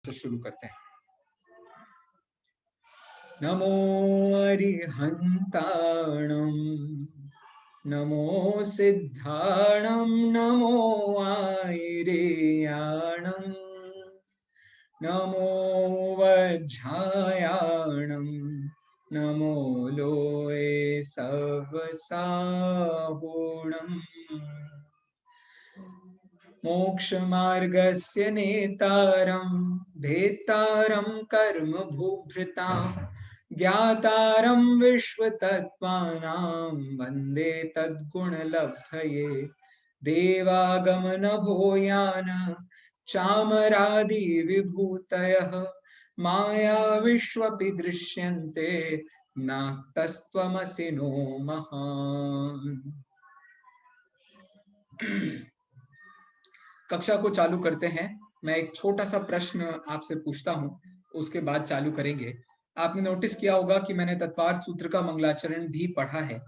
से शुरू करते हैं। नमो अरिहंताणं नमो सिद्धाणं नमो आयरेयाणं नमो वज्रायाणं नमो लोये सवसाहुणम् मोक्षमार्गस्य नेतारं भेत्तारं कर्म भूभृतां ज्ञातारं विश्वतत्त्वानां वन्दे तद्गुणलब्धये देवागमनभूयान चामरादि विभूतयः माया विश्वपि दृश्यन्ते नास्तस्त्वमसि नो महान्। कक्षा को चालू करते हैं। मैं एक छोटा सा प्रश्न आपसे पूछता हूं, उसके बाद चालू करेंगे। आपने नोटिस किया होगा कि मैंने तत्वार्थ सूत्र का मंगलाचरण भी पढ़ा है।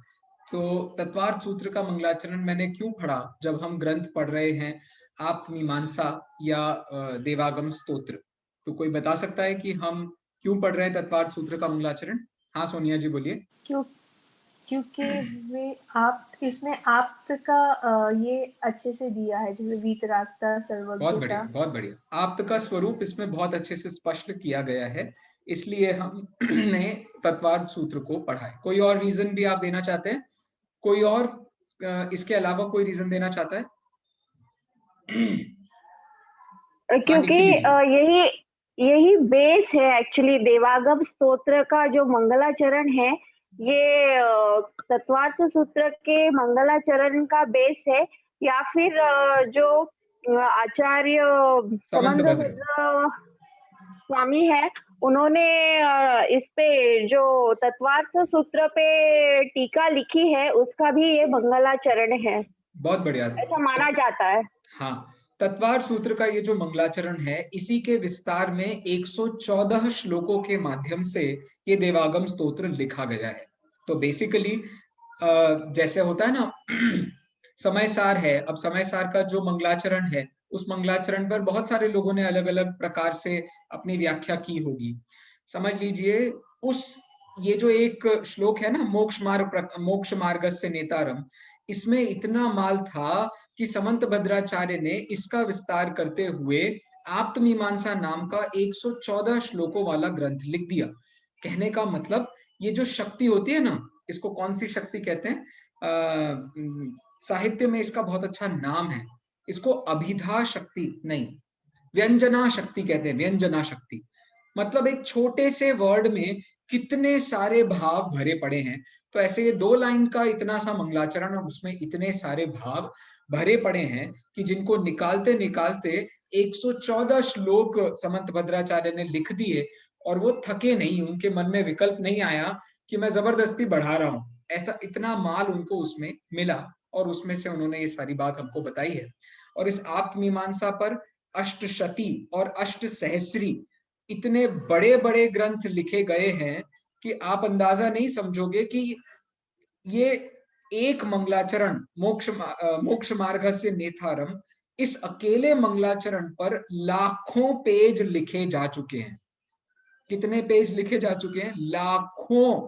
तो तत्वार्थ सूत्र का मंगलाचरण मैंने क्यों पढ़ा? जब हम ग्रंथ पढ़ रहे हैं आप्त मीमांसा या देवागम स्तोत्र, तो कोई बता सकता है कि हम क्यों पढ़ रहे हैं तत्वार्थ सूत्र का मंगलाचरण? हाँ सोनिया जी बोलिए। क्योंकि वे आप इसमें आप्त का ये अच्छे से दिया है, जैसे वीतरागता, सर्वज्ञता। बहुत बढ़िया। आप्त का स्वरूप इसमें बहुत अच्छे से स्पष्ट किया गया है, इसलिए हमने तत्वार्थ सूत्र को पढ़ा है। कोई और रीजन भी आप देना चाहते हैं? कोई और इसके अलावा कोई रीजन देना चाहता है? क्योंकि यही बेस है एक्चुअली। देवागम स्तोत्र का जो मंगलाचरण है, ये तत्वार्थ सूत्र के मंगलाचरण का बेस है, या फिर जो आचार्य समंतभद्र स्वामी है, उन्होंने इस पे जो तत्वार्थ सूत्र पे टीका लिखी है, उसका भी ये मंगलाचरण है। बहुत बढ़िया, ऐसा माना जाता है। हाँ, तत्वार्थ सूत्र का ये जो मंगलाचरण है, इसी के विस्तार में 114 श्लोकों के माध्यम से ये देवागम स्तोत्र लिखा गया है। तो बेसिकली जैसे होता है ना समय सार है, अब समय सार का जो मंगलाचरण है, उस मंगलाचरण पर बहुत सारे लोगों ने अलग अलग प्रकार से अपनी व्याख्या की होगी। समझ लीजिए, ये जो एक श्लोक है ना, मोक्ष मार्गस्य नेतारम, इसमें इतना माल था कि समंत भद्राचार्य ने इसका विस्तार करते हुए आप्तमीमांसा नाम का 114 श्लोकों वाला ग्रंथ लिख दिया। कहने का मतलब, ये जो शक्ति होती है ना, इसको कौन सी शक्ति कहते हैं? साहित्य में इसका बहुत अच्छा नाम है, इसको अभिधा शक्ति नहीं, व्यंजना शक्ति कहते हैं। व्यंजना शक्ति मतलब एक छोटे से वर्ड में कितने सारे भाव भरे पड़े हैं। तो ऐसे ये 2 लाइन का इतना सा मंगलाचरण और उसमें इतने सारे भाव भरे पड़े हैं कि जिनको निकालते निकालते 114 श्लोक समंत भद्राचार्य ने लिख दिए, और वो थके नहीं, उनके मन में विकल्प नहीं आया कि मैं जबरदस्ती बढ़ा रहा हूं। ऐसा इतना माल उनको उसमें मिला और उसमें से उन्होंने ये सारी बात हमको बताई है। और इस आप्त मीमांसा पर अष्टशती और अष्ट सहस्री इतने बड़े बड़े ग्रंथ लिखे गए हैं कि आप अंदाजा नहीं समझोगे कि ये एक मंगलाचरण मोक्ष मार्गस्य नेतारम, इस अकेले मंगलाचरण पर लाखों पेज लिखे जा चुके हैं। कितने पेज लिखे जा चुके हैं? लाखों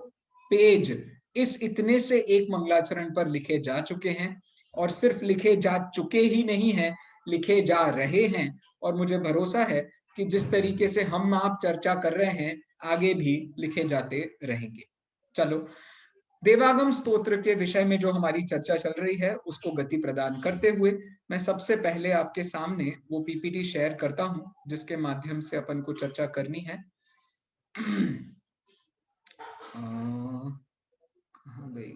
पेज इस इतने से एक मंगलाचरण पर लिखे जा चुके हैं। और सिर्फ लिखे जा चुके ही नहीं हैं, लिखे जा रहे हैं। और मुझे भरोसा है कि जिस तरीके से हम आप चर्चा कर रहे हैं, आगे भी लिखे जाते रहेंगे। चलो, देवागम स्तोत्र के विषय में जो हमारी चर्चा चल रही है, उसको गति प्रदान करते हुए मैं सबसे पहले आपके सामने वो पीपीटी शेयर करता हूं, जिसके माध्यम से अपन को चर्चा करनी है। कहाँ गई?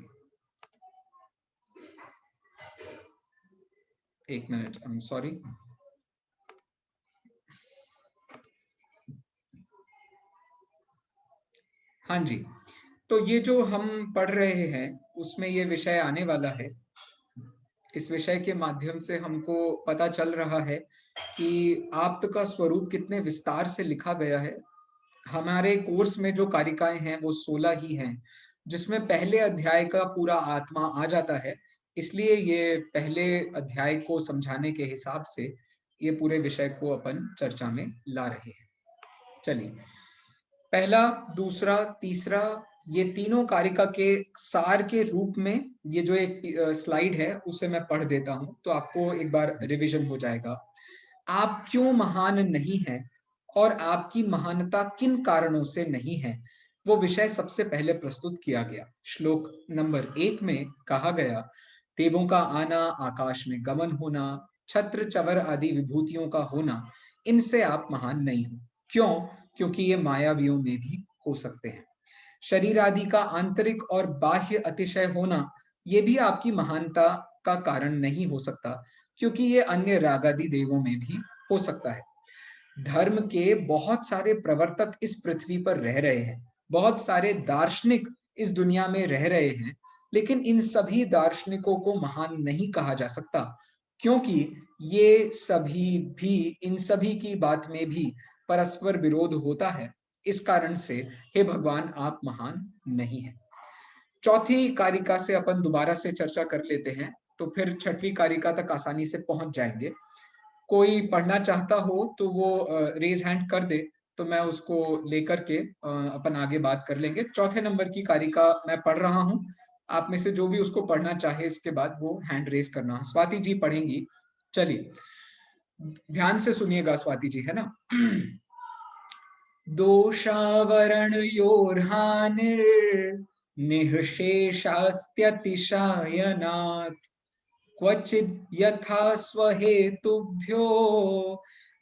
एक मिनट, आई एम सॉरी। हाँ जी, तो ये जो हम पढ़ रहे हैं उसमें ये विषय आने वाला है। इस विषय के माध्यम से हमको पता चल रहा है कि आप्त का स्वरूप कितने विस्तार से लिखा गया है। हमारे कोर्स में जो कारिकाएं हैं वो 16 ही हैं, जिसमें पहले अध्याय का पूरा आत्मा आ जाता है। इसलिए ये पहले अध्याय को समझाने के हिसाब से ये पूरे विषय को अपन चर्चा में ला रहे हैं। चलिए, पहला, दूसरा, तीसरा, ये तीनों कारिका के सार के रूप में ये जो एक स्लाइड है उसे मैं पढ़ देता हूं, तो आपको एक बार रिवीजन हो जाएगा। आप क्यों महान नहीं हैं और आपकी महानता किन कारणों से नहीं है, वो विषय सबसे पहले प्रस्तुत किया गया। श्लोक नंबर 1 में कहा गया, देवों का आना, आकाश में गमन होना, छत्र चवर आदि विभूतियों का होना, इनसे आप महान नहीं हो। क्यों? क्योंकि ये मायावियों में भी हो सकते हैं। शरीर आदि का आंतरिक और बाह्य अतिशय होना, ये भी आपकी महानता का कारण नहीं हो सकता, क्योंकि ये अन्य रागादि देवों में भी हो सकता है। धर्म के बहुत सारे प्रवर्तक इस पृथ्वी पर रह रहे हैं, बहुत सारे दार्शनिक इस दुनिया में रह रहे हैं, लेकिन इन सभी दार्शनिकों को महान नहीं कहा जा सकता, क्योंकि ये सभी भी, इन सभी की बात में भी परस्पर विरोध होता है। इस कारण से हे भगवान, आप महान नहीं हैं। चौथी कारिका से अपन दोबारा से चर्चा कर लेते हैं, तो फिर छठवीं कारिका तक आसानी से पहुंच जाएंगे। कोई पढ़ना चाहता हो तो वो रेज हैंड कर दे, तो मैं उसको लेकर के अपन आगे बात कर लेंगे। चौथे नंबर की कारिका मैं पढ़ रहा हूं, आप में से जो भी उसको पढ़ना चाहे इसके बाद वो हैंड रेज करना। स्वाति जी पढ़ेंगी, चलिए ध्यान से सुनिएगा स्वाति जी, है ना। दोषावरणयोर्हानिर्निःशेषास्त्यतिशायनात् क्वचिद् यथा स्वहेतुभ्यो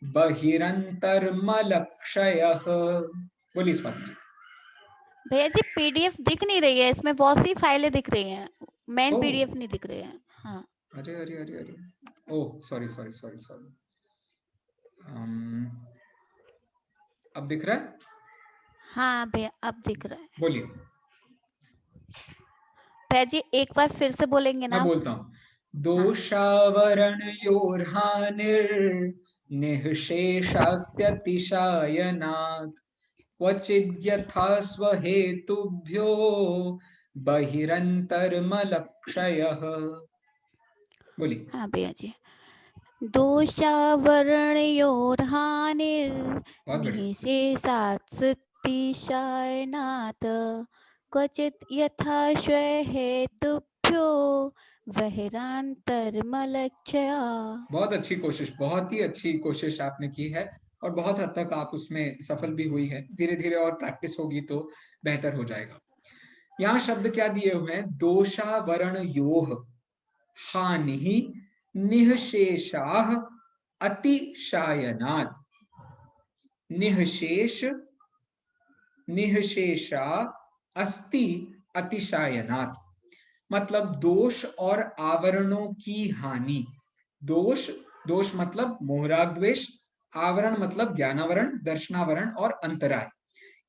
बहिरंतर्मलक्षयः। बोलिए स्वाति जी। भैया जी पीडीएफ दिख नहीं रही है, इसमें बहुत सी फाइलें दिख रही हैं, मेन ओह, पीडीएफ नहीं दिख रही है। हाँ, अरे अरे अरे अरे, oh sorry sorry sorry sorry. अब दिख रहा है? हाँ भैया अब दिख रहा है। बोलिए। भैया जी एक बार फिर से बोलेंगे मैं ना? बोलता हूँ, दोषावरणयोर्हानिर्निःशेषास्त्यतिशायनात् क्वचिद् यथा स्वहेतुभ्यो बहिरंतर्मलक्षयः। बोलिए। हाँ भैया जी, दोषावरणयोर्हानिर्निःशेषास्त्यतिशायनात् क्वचित् यथा स्वहेतुभ्यो बहिरंतर्मलक्षया। बहुत अच्छी कोशिश, बहुत ही अच्छी कोशिश आपने की है, और बहुत हद तक आप उसमें सफल भी हुई है। धीरे धीरे और प्रैक्टिस होगी तो बेहतर हो जाएगा। यहाँ शब्द क्या दिए हुए हैं? दोषावरणयोः हानि निःशेषाः अतिशायनात्। निःशेष, निःशेषा अस्ति अतिशायनात्, मतलब दोष और आवरणों की हानि। दोष, दोष मतलब मोहराग द्वेष, आवरण मतलब ज्ञानावरण, दर्शनावरण और अंतराय।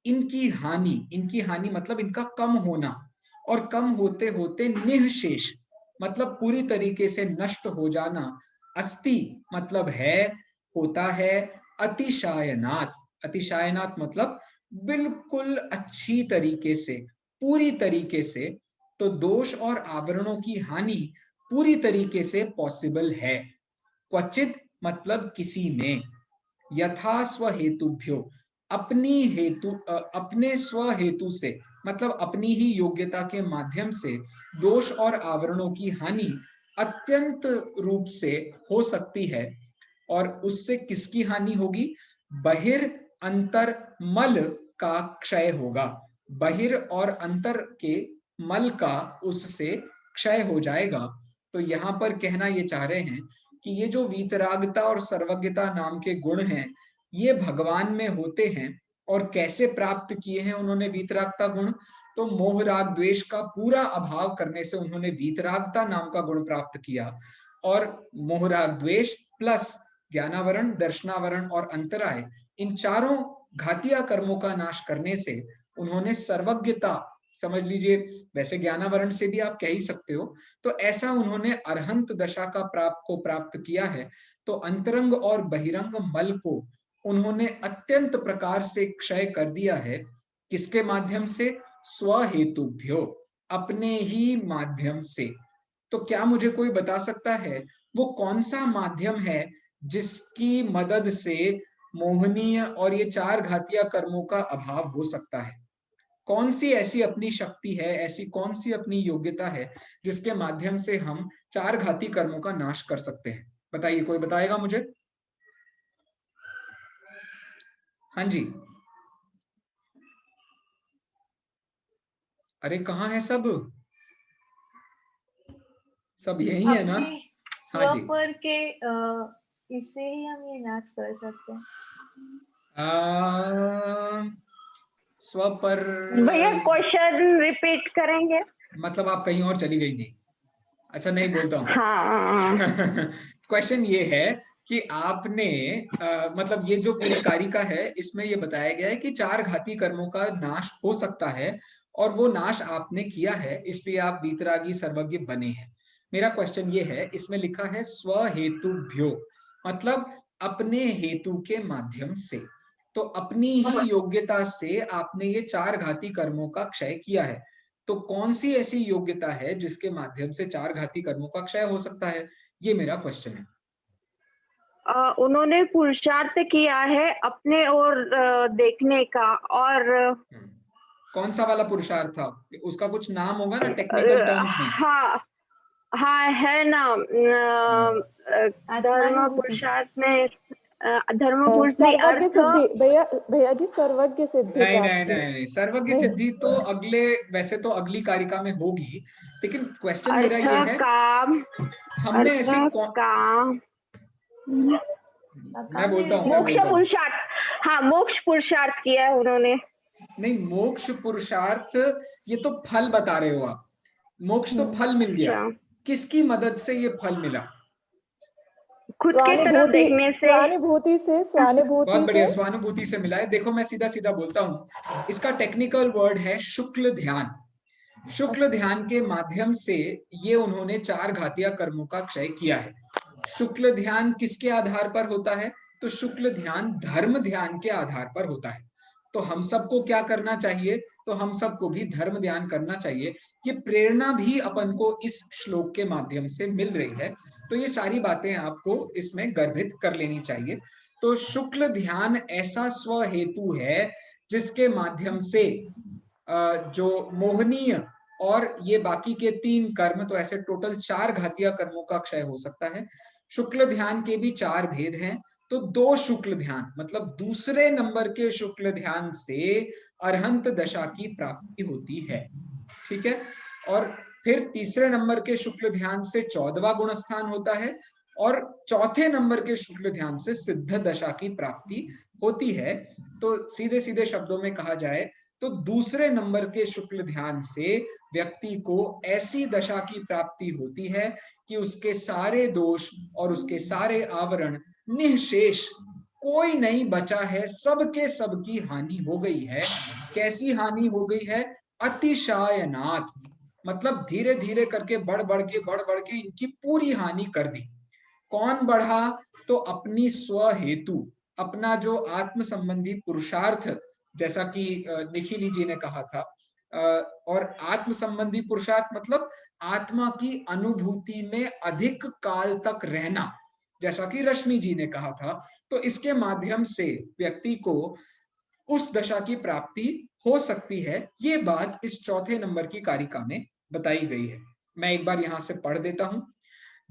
इनकी हानि, इनकी हानि मतलब इनका कम होना, और कम होते होते निःशेष मतलब पूरी तरीके से नष्ट हो जाना। अस्ति मतलब है, होता है। अतिशायनात्, अतिशायनात् मतलब बिल्कुल अच्छी तरीके से, पूरी तरीके से। तो दोष और आवरणों की हानि पूरी तरीके से पॉसिबल है। क्वचित मतलब किसी में, यथा स्व हेतुभ्यो अपनी हेतु, अपने स्व हेतु से मतलब अपनी ही योग्यता के माध्यम से दोष और आवरणों की हानि अत्यंत रूप से हो सकती है। और उससे किसकी हानि होगी? बहिर अंतर मल का क्षय होगा। बहिर और अंतर के मल का उससे क्षय हो जाएगा। तो यहां पर कहना ये चाह रहे हैं कि ये जो वीतरागता और सर्वज्ञता नाम के गुण हैं, ये भगवान में होते हैं। और कैसे प्राप्त किए हैं उन्होंने वीतरागता गुण? तो मोह राग द्वेष का पूरा अभाव करने से उन्होंने वीतरागता नाम का गुण प्राप्त किया। और मोह राग द्वेष प्लस ज्ञानावरण, दर्शनावरण और अंतराय, इन चारों घातिया कर्मों का नाश करने से उन्होंने सर्वज्ञता, समझ लीजिए, वैसे ज्ञानावरण से भी आप कह ही सकते हो, तो ऐसा उन्होंने अरहंत दशा का प्राप्त किया है। तो अंतरंग और बहिरंग मल को उन्होंने अत्यंत प्रकार से क्षय कर दिया है। किसके माध्यम से? स्वहेतुभ्यो, अपने ही माध्यम से। तो क्या मुझे कोई बता सकता है वो कौन सा माध्यम है जिसकी मदद से मोहनीय और ये चार घातीय कर्मों का अभाव हो सकता है? कौन सी ऐसी अपनी शक्ति है, ऐसी कौन सी अपनी योग्यता है जिसके माध्यम से हम चार घाती कर्मों का नाश कर सकते हैं? बताइए, कोई बताएगा मुझे? हाँ जी, अरे कहाँ है सब? सब यही है ना? हाँ जी, स्व के इससे ही हम ये नाच कर सकते हैं। स्व पर भैया क्वेश्चन रिपीट करेंगे? मतलब आप कहीं और चली गई थी। अच्छा, नहीं बोलता हूँ। हाँ। क्वेश्चन ये है कि आपने मतलब ये जो पूरी कारिका है इसमें ये बताया गया है कि चार घाती कर्मों का नाश हो सकता है और वो नाश आपने किया है, इसलिए आप वीतरागी सर्वज्ञ बने हैं। मेरा क्वेश्चन ये है, इसमें लिखा है स्वहेतुभ्यो, मतलब अपने हेतु के माध्यम से। तो अपनी ही योग्यता से आपने ये चार घाती कर्मों का क्षय किया है। तो कौन सी ऐसी योग्यता है जिसके माध्यम से चार घाती कर्मों का क्षय हो सकता है? ये मेरा क्वेश्चन है। उन्होंने पुरुषार्थ किया है अपने ओर देखने का, और कौन सा वाला पुरुषार्थ था? उसका कुछ नाम होगा ना टेक्निकल टर्म्स में? हाँ हाँ है ना, धर्म पुरुषार्थ में धर्म पुरुष नहीं, सर्वज्ञ सिद्धि। भैया जी सर्वज्ञ सिद्धि नहीं नहीं प्राप्ति। नहीं नहीं, सर्वज्ञ सिद्धि तो अगले, वैसे तो अगली कारिका में होगी, लेकिन क्वेश्चन मेरा ये है, काम, हमने ऐसी काम, मैं बोलता हूँ मोक्ष पुरुषार्थ, हाँ मोक्ष पुरुषार्थ किया है उन्होंने। नहीं, मोक्ष पुरुषार्थ ये तो फल बता रहे हो आप। मोक्ष तो फल मिल गया, किसकी मदद से ये फल मिला? खुद के तरफ देखने से, स्वानुभूति से, स्वानुभूति बहुत बढ़िया, से, स्वानुभूति से मिला है। देखो मैं सीधा सीधा बोलता हूँ, इसका टेक्निकल वर्ड है शुक्ल ध्यान। शुक्ल ध्यान के माध्यम से ये उन्होंने चार घातीय कर्मों का क्षय किया है। शुक्ल ध्यान किसके आधार पर होता है? तो शुक्ल ध्यान धर्म ध्यान के आधार पर होता है। तो हम सबको क्या करना चाहिए? तो हम सबको भी धर्म ध्यान करना चाहिए। ये प्रेरणा भी अपन को इस श्लोक के माध्यम से मिल रही है, तो ये सारी बातें आपको इसमें गर्भित कर लेनी चाहिए। तो शुक्ल ध्यान ऐसा स्व हेतु है जिसके माध्यम से जो मोहनीय और ये बाकी के तीन कर्म, तो ऐसे टोटल चार घातीय कर्मों का क्षय हो सकता है। शुक्ल ध्यान के भी चार भेद हैं, तो दो शुक्ल ध्यान मतलब दूसरे नंबर के शुक्ल ध्यान से अरहंत दशा की प्राप्ति होती है, ठीक है। और फिर तीसरे नंबर के शुक्ल ध्यान से 14वां गुण स्थान होता है और चौथे नंबर के शुक्ल ध्यान से सिद्ध दशा की प्राप्ति होती है। तो सीधे सीधे शब्दों में कहा जाए तो दूसरे नंबर के शुक्ल ध्यान से व्यक्ति को ऐसी दशा की प्राप्ति होती है कि उसके सारे दोष और उसके सारे आवरण निःशेष, कोई नहीं बचा है, सबके सबकी हानि हो गई है। कैसी हानि हो गई है? अतिशायनात्, मतलब धीरे धीरे करके बढ़ बढ़ के इनकी पूरी हानि कर दी। कौन बढ़ा? तो अपनी स्व हेतु, अपना जो आत्म संबंधी पुरुषार्थ, जैसा कि निखिली जी ने कहा था, और आत्म संबंधी पुरुषार्थ मतलब आत्मा की अनुभूति में अधिक काल तक रहना, जैसा कि रश्मि जी ने कहा था। तो इसके माध्यम से व्यक्ति को उस दशा की प्राप्ति हो सकती है। ये बात इस चौथे नंबर की कारिका में बताई गई है। मैं एक बार यहां से पढ़ देता हूं।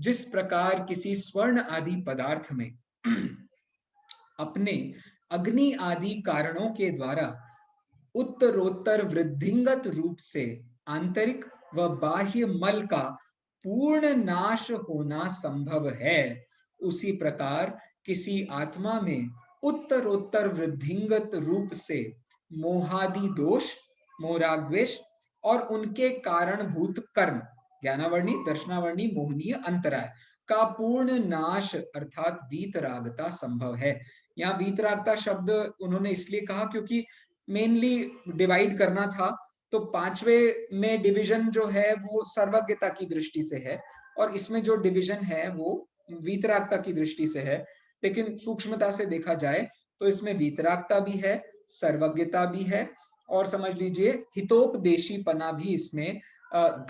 जिस प्रकार किसी स्वर्ण आदि पदार्थ में अपने अग्नि आदि कारणों के द्वारा उत्तरोत्तर वृद्धिंगत रूप से आंतरिक व बाह्य मल का पूर्ण नाश होना संभव है, उसी प्रकार किसी आत्मा में उत्तरोत्तर वृद्धिंगत रूप से मोहादि दोष, मोराग्वेश और उनके कारणभूत कर्म, ज्ञानावर्णी, दर्शनावर्णी, मोहनीय, अंतराय का पूर्ण नाश अर्थात वीतरागता संभव है। यहाँ वीतरागता शब्द उन्होंने इसलिए कहा क्योंकि मेनली डिवाइड करना था, तो पांचवें में डिवीजन जो है वो सर्वज्ञता की दृष्टि से है और इसमें जो डिवीजन है वो वीतरागता की दृष्टि से है। लेकिन सूक्ष्मता से देखा जाए तो इसमें वीतरागता भी है, सर्वज्ञता भी है और समझ लीजिए हितोपदेशीपना भी इसमें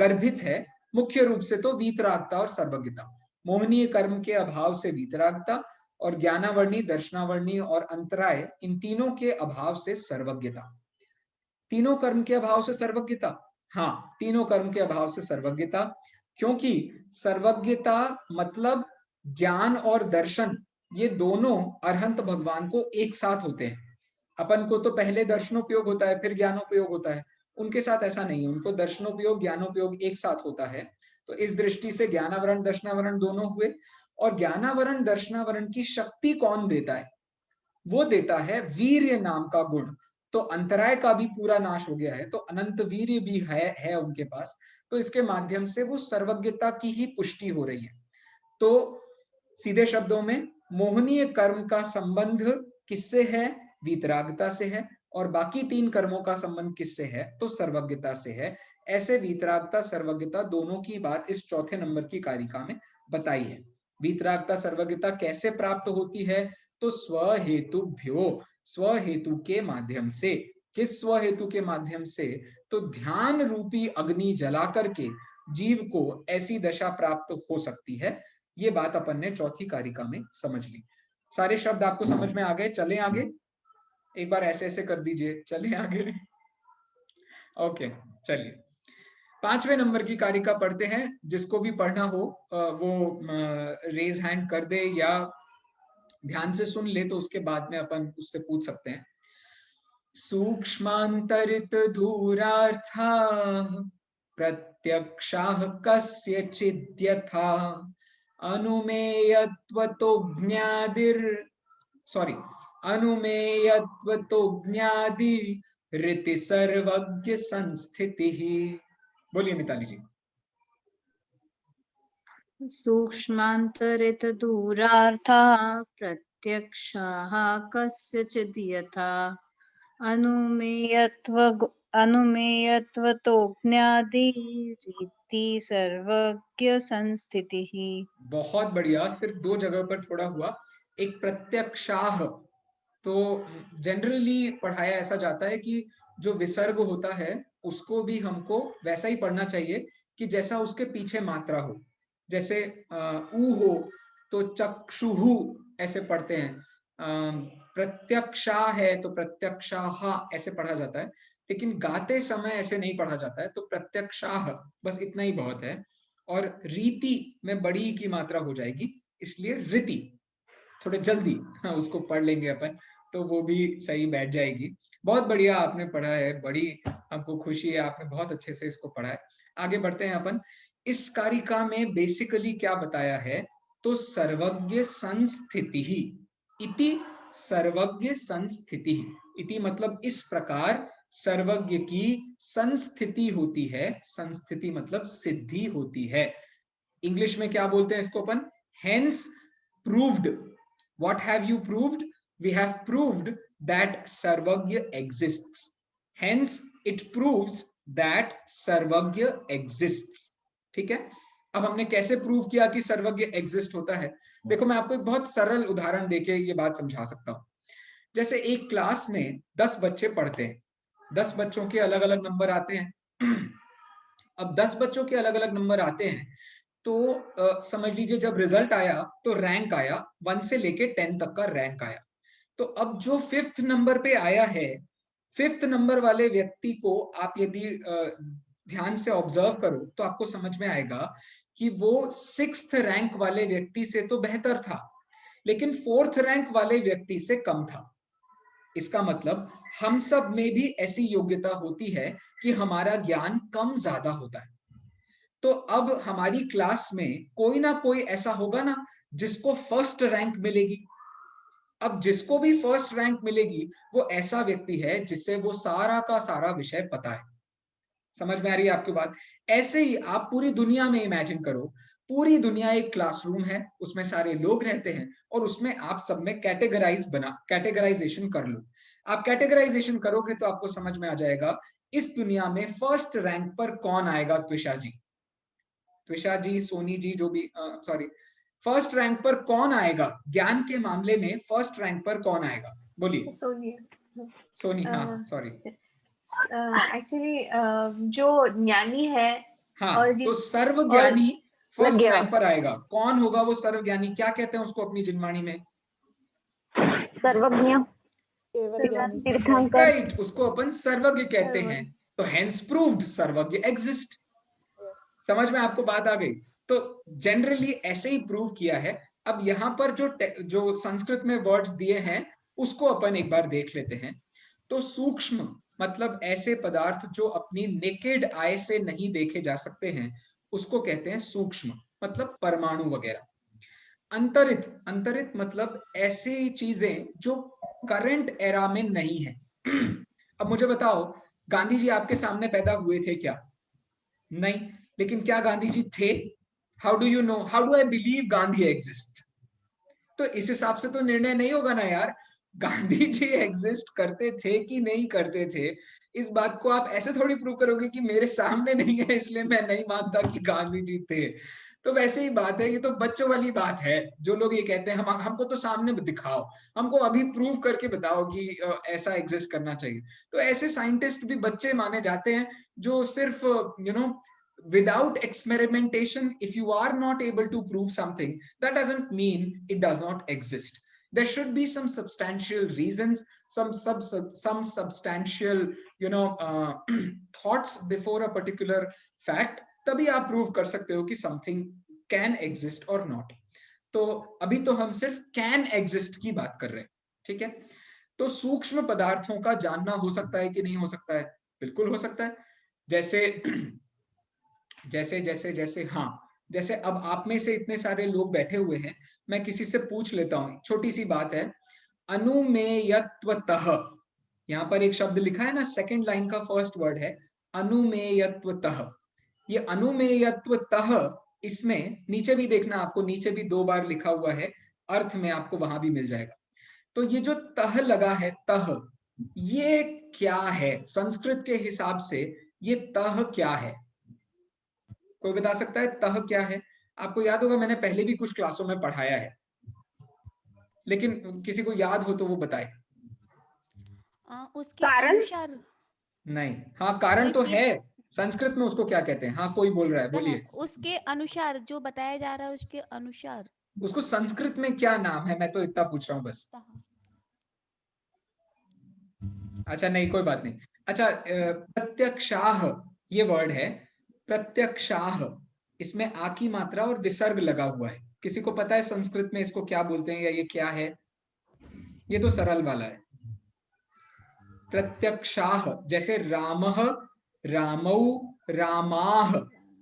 गर्भित है। मुख्य रूप से तो वीतरागता और सर्वज्ञता, मोहनीय कर्म के अभाव से वीतरागता और ज्ञानावर्णी, दर्शनावर्णी और अंतराय, इन तीनों के अभाव से सर्वज्ञता। तीनों कर्म के अभाव से सर्वज्ञता, हाँ, तीनों कर्म के अभाव से सर्वज्ञता, क्योंकि सर्वज्ञता मतलब ज्ञान और दर्शन, ये दोनों अरहंत भगवान को एक साथ होते हैं। अपन को तो पहले दर्शनोपयोग होता है, फिर ज्ञानोपयोग होता है, उनके साथ ऐसा नहीं है, उनको दर्शनोपयोग ज्ञानोपयोग एक साथ होता है। तो इस दृष्टि से ज्ञानावरण दर्शनावरण दोनों हुए। और ज्ञानावरण दर्शनावरण की शक्ति कौन देता है? वो देता है वीर्य नाम का गुण। तो अंतराय का भी पूरा नाश हो गया है, तो अनंत वीर्य भी है उनके पास, तो इसके माध्यम से वो सर्वज्ञता की ही पुष्टि हो रही है। तो सीधे शब्दों में मोहनीय कर्म का संबंध किससे है? वीतरागता से है। और बाकी तीन कर्मों का संबंध किससे है? तो सर्वज्ञता से है। ऐसे वीतरागता सर्वज्ञता दोनों की बात इस चौथे नंबर की कारिका में बताई है। वीतरागता सर्वज्ञता कैसे प्राप्त होती है? तो स्वहेतुभ्यो, स्वहेतु के माध्यम से। किस स्वहेतु के माध्यम से? तो ध्यान रूपी अग्नि जला करके जीव को ऐसी दशा प्राप्त हो सकती है। ये बात अपन ने चौथी कारिका में समझ ली। सारे शब्द आपको समझ में आ गए? चलें आगे, एक बार ऐसे ऐसे कर दीजिए, चलें आगे। ओके, चलिए 5वें नंबर की कारिका पढ़ते हैं। जिसको भी पढ़ना हो वो रेज हैंड कर दे या ध्यान से सुन ले, तो उसके बाद में अपन उससे पूछ सकते हैं। सूक्ष्मांतरित धूरार्था प्रत्यक्षाः कस्यचिद्यथा अनुमेयत्वतो ज्ञादि रीति सर्वज्ञ संस्थिति। बोलिए मिताली जी। सूक्ष्मांतरित दूरार्था प्रत्यक्षाः कस्यचिद् यथा अनुमेयत्वतो ज्ञादि रीति सर्वज्ञ संस्थितिः। बहुत बढ़िया। सिर्फ दो जगह पर थोड़ा हुआ। एक प्रत्यक्षाः, तो जनरली पढ़ाया ऐसा जाता है कि जो विसर्ग होता है उसको भी हमको वैसा ही पढ़ना चाहिए कि जैसा उसके पीछे मात्रा हो। जैसे ऊ हो तो चक्षुहु ऐसे पढ़ते हैं, प्रत्यक्षा है तो प्रत्यक्षाः ऐसे पढ़ा जाता है, लेकिन गाते समय ऐसे नहीं पढ़ा जाता है। तो प्रत्यक्षाः बस इतना ही बहुत है। और रीति में बड़ी की मात्रा हो जाएगी, इसलिए रीति थोड़े जल्दी उसको पढ़ लेंगे अपन, तो वो भी सही बैठ जाएगी। बहुत बढ़िया आपने पढ़ा है, बड़ी हमको खुशी है, आपने बहुत अच्छे से इसको पढ़ा है। आगे बढ़ते हैं अपन। इस कारिका में बेसिकली क्या बताया है? तो सर्वज्ञ संस्थिति ही इति, सर्वज्ञ संस्थिति। इति मतलब इस प्रकार सर्वज्ञ की संस्थिति होती है। संस्थिति मतलब सिद्धि होती है। इंग्लिश में क्या बोलते हैं इसको अपन? Hence proved. What have you proved? We have proved that Sarvagya exists. Hence, it proves that Sarvagya exists. ठीक है? अब हमने कैसे प्रूव किया कि सर्वज्ञ एग्जिस्ट होता है? देखो, मैं आपको एक बहुत सरल उदाहरण देके ये बात समझा सकता हूं। जैसे एक क्लास में 10 बच्चे पढ़ते हैं, 10 बच्चों के अलग अलग नंबर आते हैं। अब 10 बच्चों के अलग अलग नंबर आते हैं, तो समझ लीजिए जब रिजल्ट आया तो रैंक आया 1 से लेके 10 तक का रैंक आया। तो अब जो 5th नंबर पे आया है, 5th नंबर वाले व्यक्ति को आप यदि ध्यान से ऑब्जर्व करो तो आपको समझ में आएगा कि वो 6th रैंक वाले व्यक्ति से तो बेहतर था, लेकिन 4th रैंक वाले व्यक्ति से कम था। इसका मतलब हम सब में भी ऐसी योग्यता होती है कि हमारा ज्ञान कम ज्यादा होता है। तो अब हमारी क्लास में कोई ना कोई ऐसा होगा ना जिसको फर्स्ट रैंक मिलेगी। अब जिसको भी फर्स्ट रैंक मिलेगी वो ऐसा व्यक्ति है जिससे वो सारा का सारा विषय पता है। समझ में आ रही है आपकी बात? ऐसे ही आप पूरी दुनिया में इमेजिन करो, पूरी दुनिया एक क्लासरूम है, उसमें सारे लोग रहते हैं और उसमें आप सब में कैटेगराइजेशन कर लो। आप कैटेगराइजेशन करोगे तो आपको समझ में आ जाएगा इस दुनिया में फर्स्ट रैंक पर कौन आएगा। त्विषा जी, सोनी जी, जो भी सॉरी, फर्स्ट रैंक पर कौन आएगा ज्ञान के मामले में? फर्स्ट रैंक पर कौन आएगा? बोलिए। सोनी। हाँ, सॉरी। एक्चुअली जो ज्ञानी है, हाँ, और तो सर्वज्ञानी फर्स्ट रैंक पर आएगा। कौन होगा वो सर्वज्ञानी? क्या कहते हैं उसको अपनी जिनवाणी में? सर्वज्ञ, केवल ज्ञानी तीर्थंकर। राइट, उसको अपन सर्वज्ञ कहते हैं। तो हेंस प्रूव्ड सर्वज्ञ एग्जिस्ट। समझ में आपको बात आ गई? तो जनरली ऐसे ही प्रूव किया है। अब यहाँ पर जो संस्कृत में वर्ड्स दिए हैं उसको अपन एक बार देख लेते हैं। तो सूक्ष्म मतलब ऐसे पदार्थ जो अपनी नेकेड आई से नहीं देखे जा सकते हैं, उसको कहते हैं सूक्ष्म, मतलब परमाणु वगैरह। अंतरित, अंतरित मतलब ऐसी चीजें जो करंट एरा में नहीं है। अब मुझे बताओ, गांधी जी आपके सामने पैदा हुए थे क्या? नहीं। लेकिन क्या गांधी जी थे? How do you know, how do I believe Gandhi exist? तो इस हिसाब से तो निर्णय नहीं होगा ना यार, गांधी जी एग्जिस्ट करते थे कि नहीं करते थे। इस बात को आप ऐसे थोड़ी प्रूव करोगे कि मेरे सामने नहीं है इसलिए मैं नहीं मानता कि गांधी जी थे। तो वैसे ही बात है, ये तो बच्चों वाली बात है। जो लोग ये कहते हैं हमको तो सामने दिखाओ, हमको अभी प्रूव करके बताओ कि ऐसा एग्जिस्ट करना चाहिए। तो ऐसे साइंटिस्ट भी बच्चे माने जाते हैं जो सिर्फ without experimentation, if you are not able to prove something, that doesn't mean it does not exist. There should be some substantial reasons, some substantial thoughts before a particular fact. तभी आप prove कर सकते हो कि something can exist or not. तो अभी तो हम सिर्फ can exist की बात कर रहे हैं, ठीक है? तो सूक्ष्म पदार्थों का जानना हो सकता है कि नहीं हो सकता है? बिल्कुल हो सकता है। जैसे हाँ, जैसे अब आप में से इतने सारे लोग बैठे हुए हैं, मैं किसी से पूछ लेता हूं, छोटी सी बात है, अनुमेयत्वतः, यहाँ पर एक शब्द लिखा है ना, सेकंड लाइन का फर्स्ट वर्ड है अनुमेयत्वतः। ये अनुमेयत्वतः, इसमें नीचे भी देखना, आपको नीचे भी 2 बार लिखा हुआ है, अर्थ में आपको वहां भी मिल जाएगा। तो ये जो तह लगा है, तह, ये क्या है संस्कृत के हिसाब से? ये तह क्या है? कोई बता सकता है तह क्या है? आपको याद होगा, मैंने पहले भी कुछ क्लासों में पढ़ाया है, लेकिन किसी को याद हो तो वो बताए। उसके कारण? अनुसार नहीं, हाँ कारण तो है, संस्कृत में उसको क्या कहते हैं? हाँ कोई बोल रहा है, बोलिए। उसके अनुसार जो बताया जा रहा है, उसके अनुसार उसको संस्कृत में क्या नाम है? मैं तो इतना पूछ रहा हूँ बस। अच्छा नहीं, कोई बात नहीं। अच्छा, प्रत्यक्षाह ये वर्ड है, प्रत्यक्षाह, इसमें आ की मात्रा और विसर्ग लगा हुआ है। किसी को पता है संस्कृत में इसको क्या बोलते हैं या ये क्या है? ये तो सरल वाला है, प्रत्यक्षाह। जैसे रामः, रामौ, रामाह,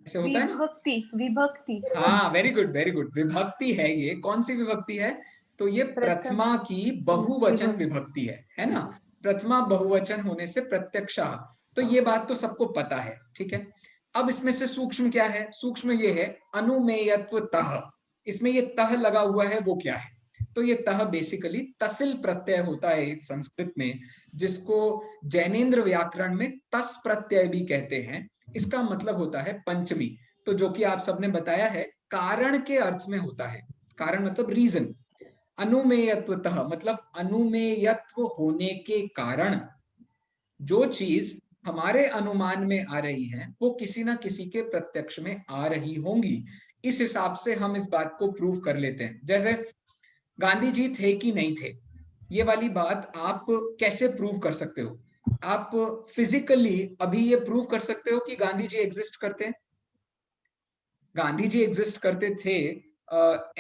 ऐसे होता है ना? विभक्ति, विभक्ति। हाँ, वेरी गुड वेरी गुड, विभक्ति है ये। कौन सी विभक्ति है? तो ये प्रथमा की बहुवचन विभक्ति है ना? प्रथमा बहुवचन होने से प्रत्यक्षाह। तो ये बात तो सबको पता है, ठीक है? अब इसमें से सूक्ष्म क्या है? सूक्ष्म ये है अनुमेयत्वतः। इसमें ये तह लगा हुआ है, वो क्या है? तो ये तह बेसिकली तसिल प्रत्यय होता है संस्कृत में, जिसको जैनेन्द्र व्याकरण में तस प्रत्यय भी कहते हैं। इसका मतलब होता है पंचमी। तो जो कि आप सबने बताया है, कारण के अर्थ में होता है। कारण मतलब रीजन। अनुमेयत्वतः मतलब अनुमेयत्व होने के कारण जो चीज हमारे अनुमान में आ रही है वो किसी ना किसी के प्रत्यक्ष में आ रही होंगी। इस हिसाब से हम इस बात को प्रूव कर लेते हैं। जैसे गांधी जी थे कि नहीं थे, ये वाली बात आप कैसे प्रूव कर सकते हो? आप फिजिकली अभी ये प्रूव कर सकते हो कि गांधी जी एग्जिस्ट करते हैं? गांधी जी एग्जिस्ट करते थे।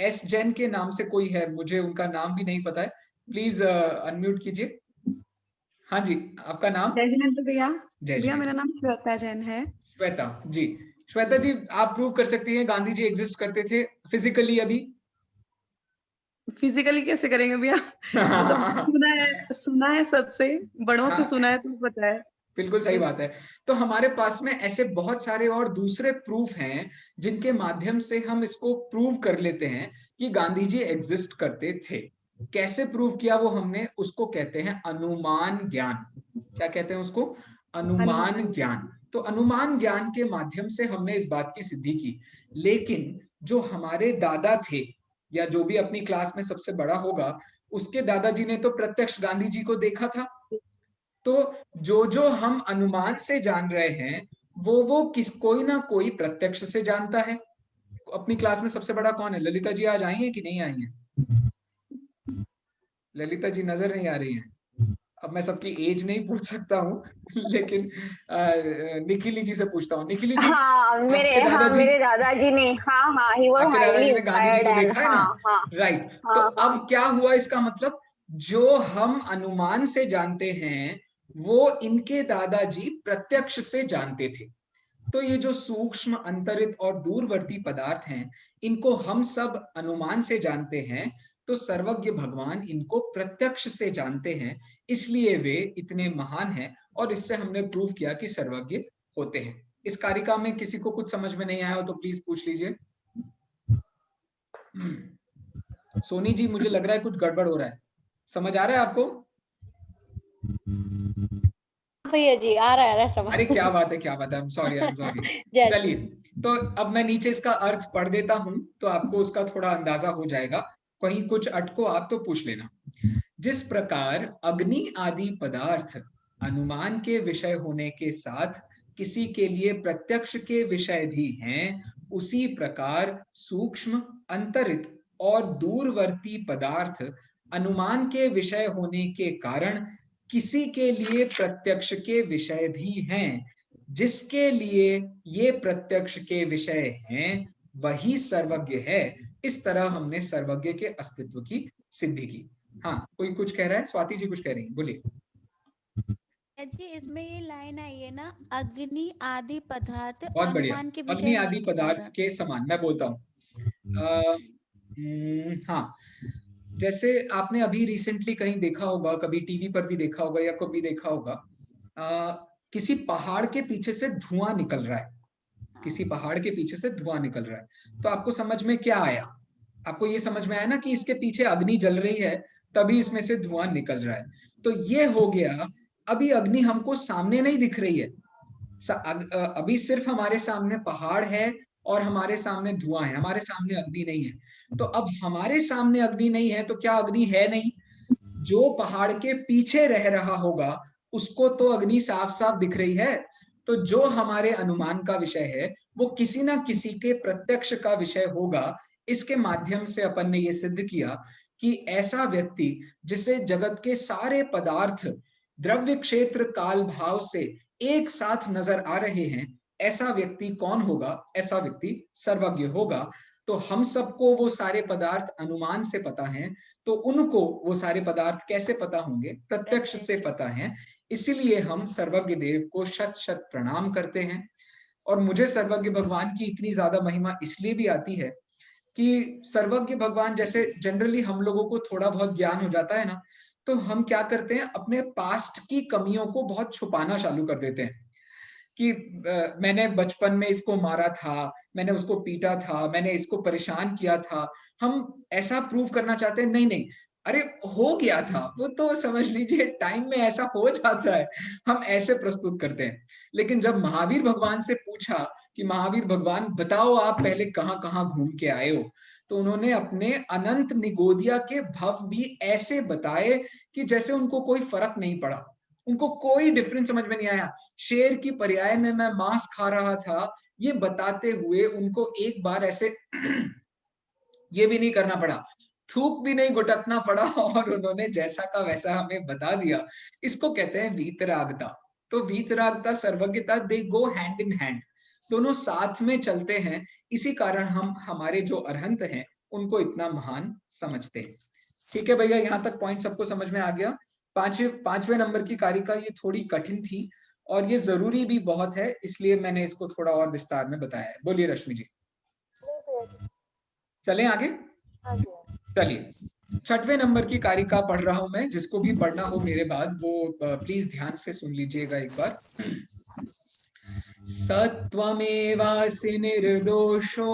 एस जैन के नाम से कोई है, मुझे उनका नाम भी नहीं पता है, प्लीज अनम्यूट कीजिए। हाँ जी, आपका नाम? जय जिनेन्द्र भैया। जय भैया जी। मेरा नाम श्वेता जैन है। श्वेता जी, श्वेता जी आप प्रूव कर सकती हैं गांधी जी एग्जिस्ट करते थे फिजिकली अभी? फिजिकली कैसे करेंगे भैया? मतलब सुना है सबसे, बड़ों से सुना है, तो पता है। बिल्कुल सही बात है। तो हमारे पास में ऐसे बहुत सारे और दूसरे प्रूफ हैं जिनके माध्यम से हम इसको प्रूव कर लेते हैं कि गांधी जी एग्जिस्ट करते थे। कैसे प्रूव किया वो हमने, उसको कहते हैं अनुमान ज्ञान। क्या कहते हैं उसको? अनुमान ज्ञान। तो अनुमान ज्ञान के माध्यम से हमने इस बात की सिद्धि की। लेकिन जो हमारे दादा थे, या जो भी अपनी क्लास में सबसे बड़ा होगा, उसके दादाजी ने तो प्रत्यक्ष गांधी जी को देखा था। तो जो हम अनुमान से जान रहे हैं वो कोई ना कोई प्रत्यक्ष से जानता है। अपनी क्लास में सबसे बड़ा कौन है? ललिता जी आज आई है कि नहीं आई है? ललिता जी नजर नहीं आ रही हैं। अब मैं सबकी एज नहीं पूछ सकता हूँ लेकिन निखिली जी से पूछता हूँ। निखिली जी, हाँ मेरे दादाजी ने, हाँ ही वाज आपके हाईली दादाजी ने गांधी जी इंस्पायर्ड को एंड देखा है ना? राइट। तो अब क्या हुआ, इसका मतलब जो हम अनुमान से जानते हैं वो इनके दादाजी प्रत्यक्ष से जानते थे। तो ये जो सूक्ष्म, अंतरित और दूरवर्ती पदार्थ हैं, इनको हम सब अनुमान से जानते हैं, तो सर्वज्ञ भगवान इनको प्रत्यक्ष से जानते हैं, इसलिए वे इतने महान हैं। और इससे हमने प्रूव किया कि सर्वज्ञ होते हैं। इस कारिका में किसी को कुछ समझ में नहीं आया हो तो प्लीज पूछ लीजिए। सोनी जी, मुझे लग रहा है कुछ गड़बड़ हो रहा है, समझ आ रहा है आपको? भैया जी आ रहा है समझ। अरे क्या बात है, क्या बात है, आई एम सॉरी। चलिए, तो अब मैं नीचे इसका अर्थ पढ़ देता हूं तो आपको उसका थोड़ा अंदाजा हो जाएगा। कहीं कुछ अटको आप तो पूछ लेना। जिस प्रकार अग्नि आदि पदार्थ अनुमान के विषय होने के साथ किसी के लिए प्रत्यक्ष के विषय भी हैं, उसी प्रकार सूक्ष्म, अंतरित और दूरवर्ती पदार्थ अनुमान के विषय होने के कारण किसी के लिए प्रत्यक्ष के विषय भी हैं। जिसके लिए ये प्रत्यक्ष के विषय हैं वही सर्वज्ञ है। इस तरह हमने सर्वज्ञ के अस्तित्व की सिद्धि की। हाँ, कोई कुछ कह रहा है? स्वाति जी कुछ कह रही हैं, बोलिए। जी इसमें ये लाइन आई है ना, अग्नि आदि पदार्थ बहुत बढ़िया, अनुमान के विषय अग्नि आदि होने के पदार्थ कारण। के समान। मैं बोलता हूँ, हाँ, जैसे आपने अभी रिसेंटली कहीं देखा होगा, कभी टीवी पर भी देखा होगा या कभी देखा होगा, किसी पहाड़ के पीछे से धुआं निकल रहा है, किसी पहाड़ के पीछे से धुआं निकल रहा है। तो आपको समझ में क्या आया? आपको ये समझ में आया ना कि इसके पीछे अग्नि जल रही है, तभी इसमें से धुआं निकल रहा है। तो ये हो गया। अभी अग्नि हमको सामने नहीं दिख रही है, अभी सिर्फ हमारे सामने पहाड़ है और हमारे सामने धुआं है, हमारे सामने अग्नि नहीं है। तो अब हमारे सामने अग्नि नहीं है तो क्या अग्नि है नहीं? जो पहाड़ के पीछे रह रहा होगा उसको तो अग्नि साफ साफ दिख रही है। तो जो हमारे अनुमान का विषय है वो किसी ना किसी के प्रत्यक्ष का विषय होगा। इसके माध्यम से अपन ने ये सिद्ध किया कि ऐसा व्यक्ति जिसे जगत के सारे पदार्थ द्रव्य क्षेत्र काल भाव से एक साथ नजर आ रहे हैं, ऐसा व्यक्ति कौन होगा? ऐसा व्यक्ति सर्वज्ञ होगा। तो हम सबको वो सारे पदार्थ अनुमान से पता हैं, तो उनको वो सारे पदार्थ कैसे पता होंगे? प्रत्यक्ष से पता है। इसीलिए हम सर्वज्ञ देव को शत शत प्रणाम करते हैं। और मुझे सर्वज्ञ भगवान की इतनी ज्यादा महिमा इसलिए भी आती है कि सर्वज्ञ भगवान, जैसे जनरली हम लोगों को थोड़ा बहुत ज्ञान हो जाता है ना, तो हम क्या करते हैं, अपने पास्ट की कमियों को बहुत छुपाना चालू कर देते हैं कि मैंने बचपन में इसको मारा था, मैंने उसको पीटा था, मैंने इसको परेशान किया था। हम ऐसा प्रूव करना चाहते हैं, नहीं नहीं, अरे हो गया था वो, तो समझ लीजिए टाइम में ऐसा हो जाता है। हम ऐसे प्रस्तुत करते हैं। लेकिन जब महावीर भगवान से पूछा कि महावीर भगवान बताओ आप पहले कहाँ कहाँ घूम के आए हो, तो उन्होंने अपने अनंत निगोदिया के भव भी ऐसे बताए कि जैसे उनको कोई फर्क नहीं पड़ा, उनको कोई डिफरेंस समझ में नहीं आया। शेर की पर्याय में मैं मांस खा रहा था, ये बताते हुए उनको एक बार ऐसे ये भी नहीं करना पड़ा, थूक भी नहीं गुटकना पड़ा, और उन्होंने जैसा का वैसा हमें बता दिया। इसको कहते हैं वीतरागता। तो वीतरागता, सर्वज्ञता, दे गो हैंड इन हैंड, दोनों साथ में चलते हैं। इसी कारण हम हमारे जो अरहंत हैं उनको इतना महान समझते हैं। ठीक है भैया, यहाँ तक पॉइंट सबको समझ में आ गया। पांचवें नंबर की कारिका ये थोड़ी कठिन थी और ये जरूरी भी बहुत है, इसलिए मैंने इसको थोड़ा और विस्तार में बताया है। बोलिए रश्मि जी। चलें आगे? चलिए, छठवें नंबर की कारिका पढ़ रहा हूं मैं। जिसको भी पढ़ना हो मेरे बाद वो प्लीज ध्यान से सुन लीजिएगा एक बार। सत्वमेवासि निर्दोषो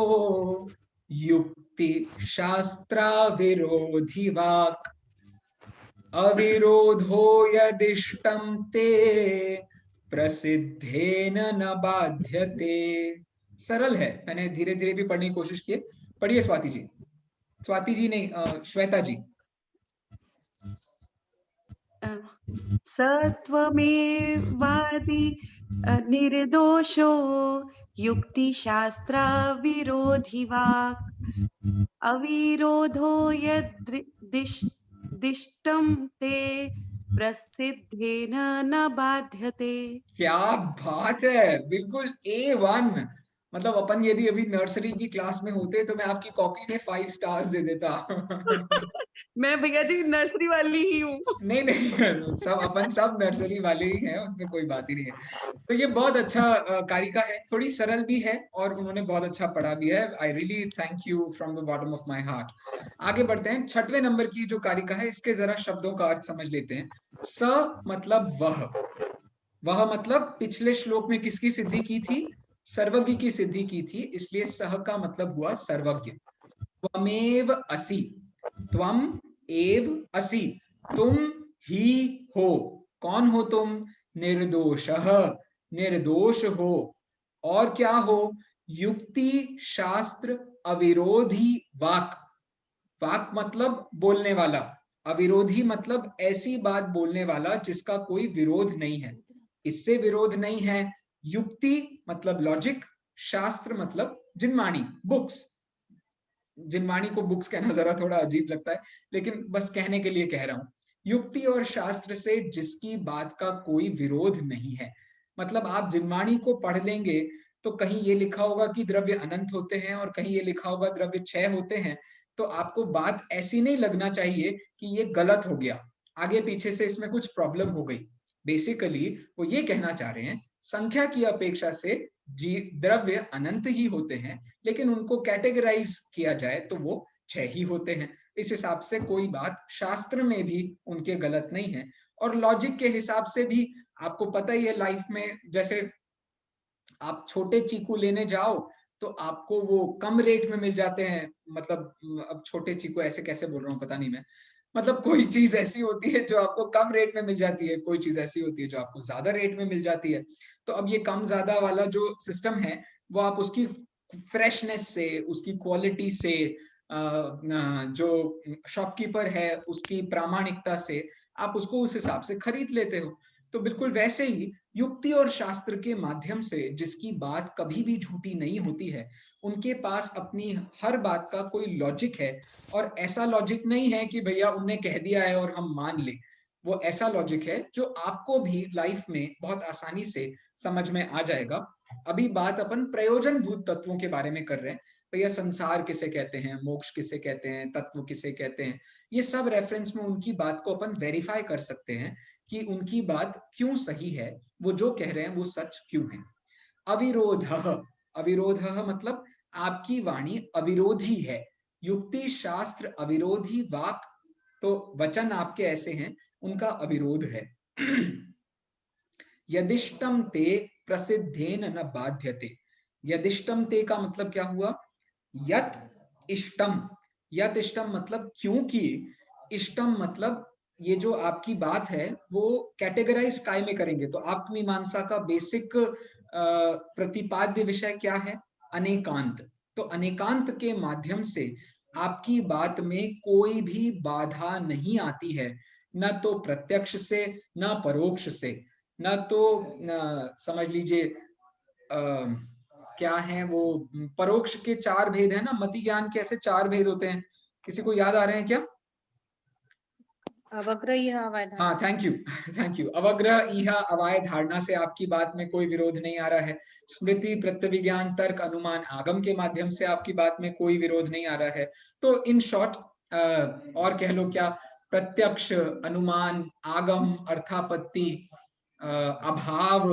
युक्ति शास्त्रा विरोधी वाक् अविरोधो यदिष्टं ते प्रसिद्धेन न बाध्यते। सरल है, मैंने धीरे धीरे भी पढ़ने की कोशिश की। पढ़िए स्वाति जी। स्वाति जी नहीं, श्वेता जी। सत्वमेवादि निर्दोषो युक्ति शास्त्र विरोधी वाक् अविरोधो यदिष्टं ते प्रसिद्धेन न बाध्यते। क्या बात है, बिल्कुल A1। मतलब अपन यदि अभी नर्सरी की क्लास में होते तो मैं आपकी कॉपी में 5 स्टार्स दे देता। मैं भैया जी नर्सरी वाली ही हूँ। नहीं नहीं, सब अपन सब नर्सरी वाले ही हैं, उसमें कोई बात ही नहीं है। तो ये बहुत अच्छा कारिका है, थोड़ी सरल भी है और उन्होंने बहुत अच्छा पढ़ा भी है। I really thank you from the bottom of my heart. आगे बढ़ते हैं, 6वें नंबर की जो कारिका है इसके जरा शब्दों का अर्थ समझ लेते हैं। स मतलब वह मतलब पिछले श्लोक में किसकी सिद्धि की थी? सर्वज्ञ की सिद्धि की थी, इसलिए सह का मतलब हुआ सर्वज्ञ। त्वमेव असि, त्वम एव असि, तुम ही हो। कौन हो तुम? निर्दोषः, निर्दोष हो। और क्या हो? युक्ति शास्त्र अविरोधी वाक, वाक मतलब बोलने वाला, अविरोधी मतलब ऐसी बात बोलने वाला जिसका कोई विरोध नहीं है। इससे विरोध नहीं है। युक्ति मतलब लॉजिक, शास्त्र मतलब जिनवाणी, बुक्स। जिनवाणी को बुक्स कहना जरा थोड़ा अजीब लगता है, लेकिन बस कहने के लिए कह रहा हूं। युक्ति और शास्त्र से जिसकी बात का कोई विरोध नहीं है। मतलब आप जिनवाणी को पढ़ लेंगे तो कहीं ये लिखा होगा कि द्रव्य अनंत होते हैं और कहीं ये लिखा होगा द्रव्य क्षय होते हैं, तो आपको बात ऐसी नहीं लगना चाहिए कि ये गलत हो गया, आगे पीछे से इसमें कुछ प्रॉब्लम हो गई। बेसिकली वो ये कहना चाह रहे हैं संख्या की अपेक्षा से द्रव्य अनंत ही होते हैं, लेकिन उनको कैटेगराइज किया जाए तो वो 6 ही होते हैं। इस हिसाब से कोई बात शास्त्र में भी उनके गलत नहीं है। और लॉजिक के हिसाब से भी आपको पता ही है, लाइफ में जैसे आप छोटे चीकू लेने जाओ तो आपको वो कम रेट में मिल जाते हैं। मतलब अब छोटे चीकू ऐसे कैसे बोल रहा हूँ पता नहीं मैं, मतलब कोई चीज ऐसी होती है जो आपको कम रेट में मिल जाती है, कोई चीज ऐसी होती है जो आपको ज्यादा रेट में मिल जाती है। तो अब ये कम ज्यादा वाला जो सिस्टम है वो आप उसकी फ्रेशनेस से, उसकी क्वालिटी से, जो शॉपकीपर है उसकी प्रामाणिकता से आप उसको उस हिसाब से खरीद लेते हो। तो बिल्कुल वैसे ही युक्ति और शास्त्र के माध्यम से जिसकी बात कभी भी झूठी नहीं होती है, उनके पास अपनी हर बात का कोई लॉजिक है। और ऐसा लॉजिक नहीं है कि भैया उन्होंने कह दिया है और हम मान ले। वो ऐसा लॉजिक है जो आपको भी लाइफ में बहुत आसानी से समझ में आ जाएगा। अभी बात अपन प्रयोजन भूत तत्वों के बारे में कर रहे हैं। भैया संसार किसे कहते हैं, मोक्ष किसे कहते हैं, तत्व किसे कहते हैं, ये सब रेफरेंस में उनकी बात को अपन वेरीफाई कर सकते हैं कि उनकी बात क्यों सही है, वो जो कह रहे हैं वो सच क्यों है। अविरोधः, अविरोधः मतलब आपकी वाणी अविरोधी है। युक्ति शास्त्र अविरोधी वाक, तो वचन आपके ऐसे हैं उनका अविरोध है। यदिष्टम ते प्रसिद्धेन न बाध्यते। यदिष्टम ते का मतलब क्या हुआ? यत इष्टम, यत इष्टम मतलब क्योंकि, इष्टम मतलब ये जो आपकी बात है वो कैटेगराइज काय में करेंगे। तो आत्ममीमांसा का बेसिक प्रतिपाद्य विषय क्या है? अनेकांत। तो अनेकांत के माध्यम से आपकी बात में कोई भी बाधा नहीं आती है, न तो प्रत्यक्ष से न परोक्ष से, न तो समझ लीजिए क्या है वो परोक्ष के 4 भेद है ना, मति ज्ञान के ऐसे 4 भेद होते हैं, किसी को याद आ रहे हैं क्या? अवग्रह इह अवाय धारणा। हाँ, थैंक यू थैंक यू। अवग्रह इह अवाय धारणा से आपकी बात में कोई विरोध नहीं आ रहा है। स्मृति प्रत्यभिज्ञान तर्क अनुमान आगम के माध्यम से आपकी बात में कोई विरोध नहीं आ रहा है। तो इन शॉर्ट और कह लो क्या, प्रत्यक्ष, अनुमान, आगम, अर्थापत्ति, अभाव,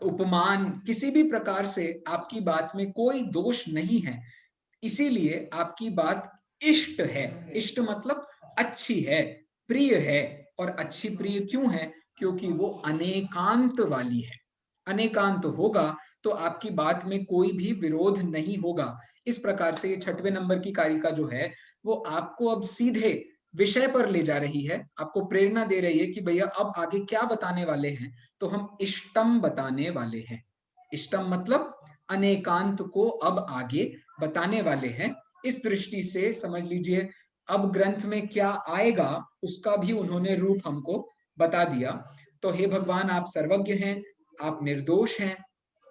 उपमान, किसी भी प्रकार से आपकी बात में कोई दोष नहीं है। इसीलिए आपकी बात इष्ट है। इष्ट मतलब अच्छी है, प्रिय है। और अच्छी प्रिय क्यों है? क्योंकि वो अनेकांत वाली है। अनेकांत होगा तो आपकी बात में कोई भी विरोध नहीं होगा। इस प्रकार से ये 6वें नंबर की कारिका जो है वो आपको अब सीधे विषय पर ले जा रही है, आपको प्रेरणा दे रही है कि भैया अब आगे क्या बताने वाले हैं। तो हम इष्टम बताने वाले हैं। इष्टम मतलब अनेकांत को अब आगे बताने वाले हैं। इस दृष्टि से समझ लीजिए अब ग्रंथ में क्या आएगा उसका भी उन्होंने रूप हमको बता दिया। तो हे भगवान, आप सर्वज्ञ हैं, आप निर्दोष हैं,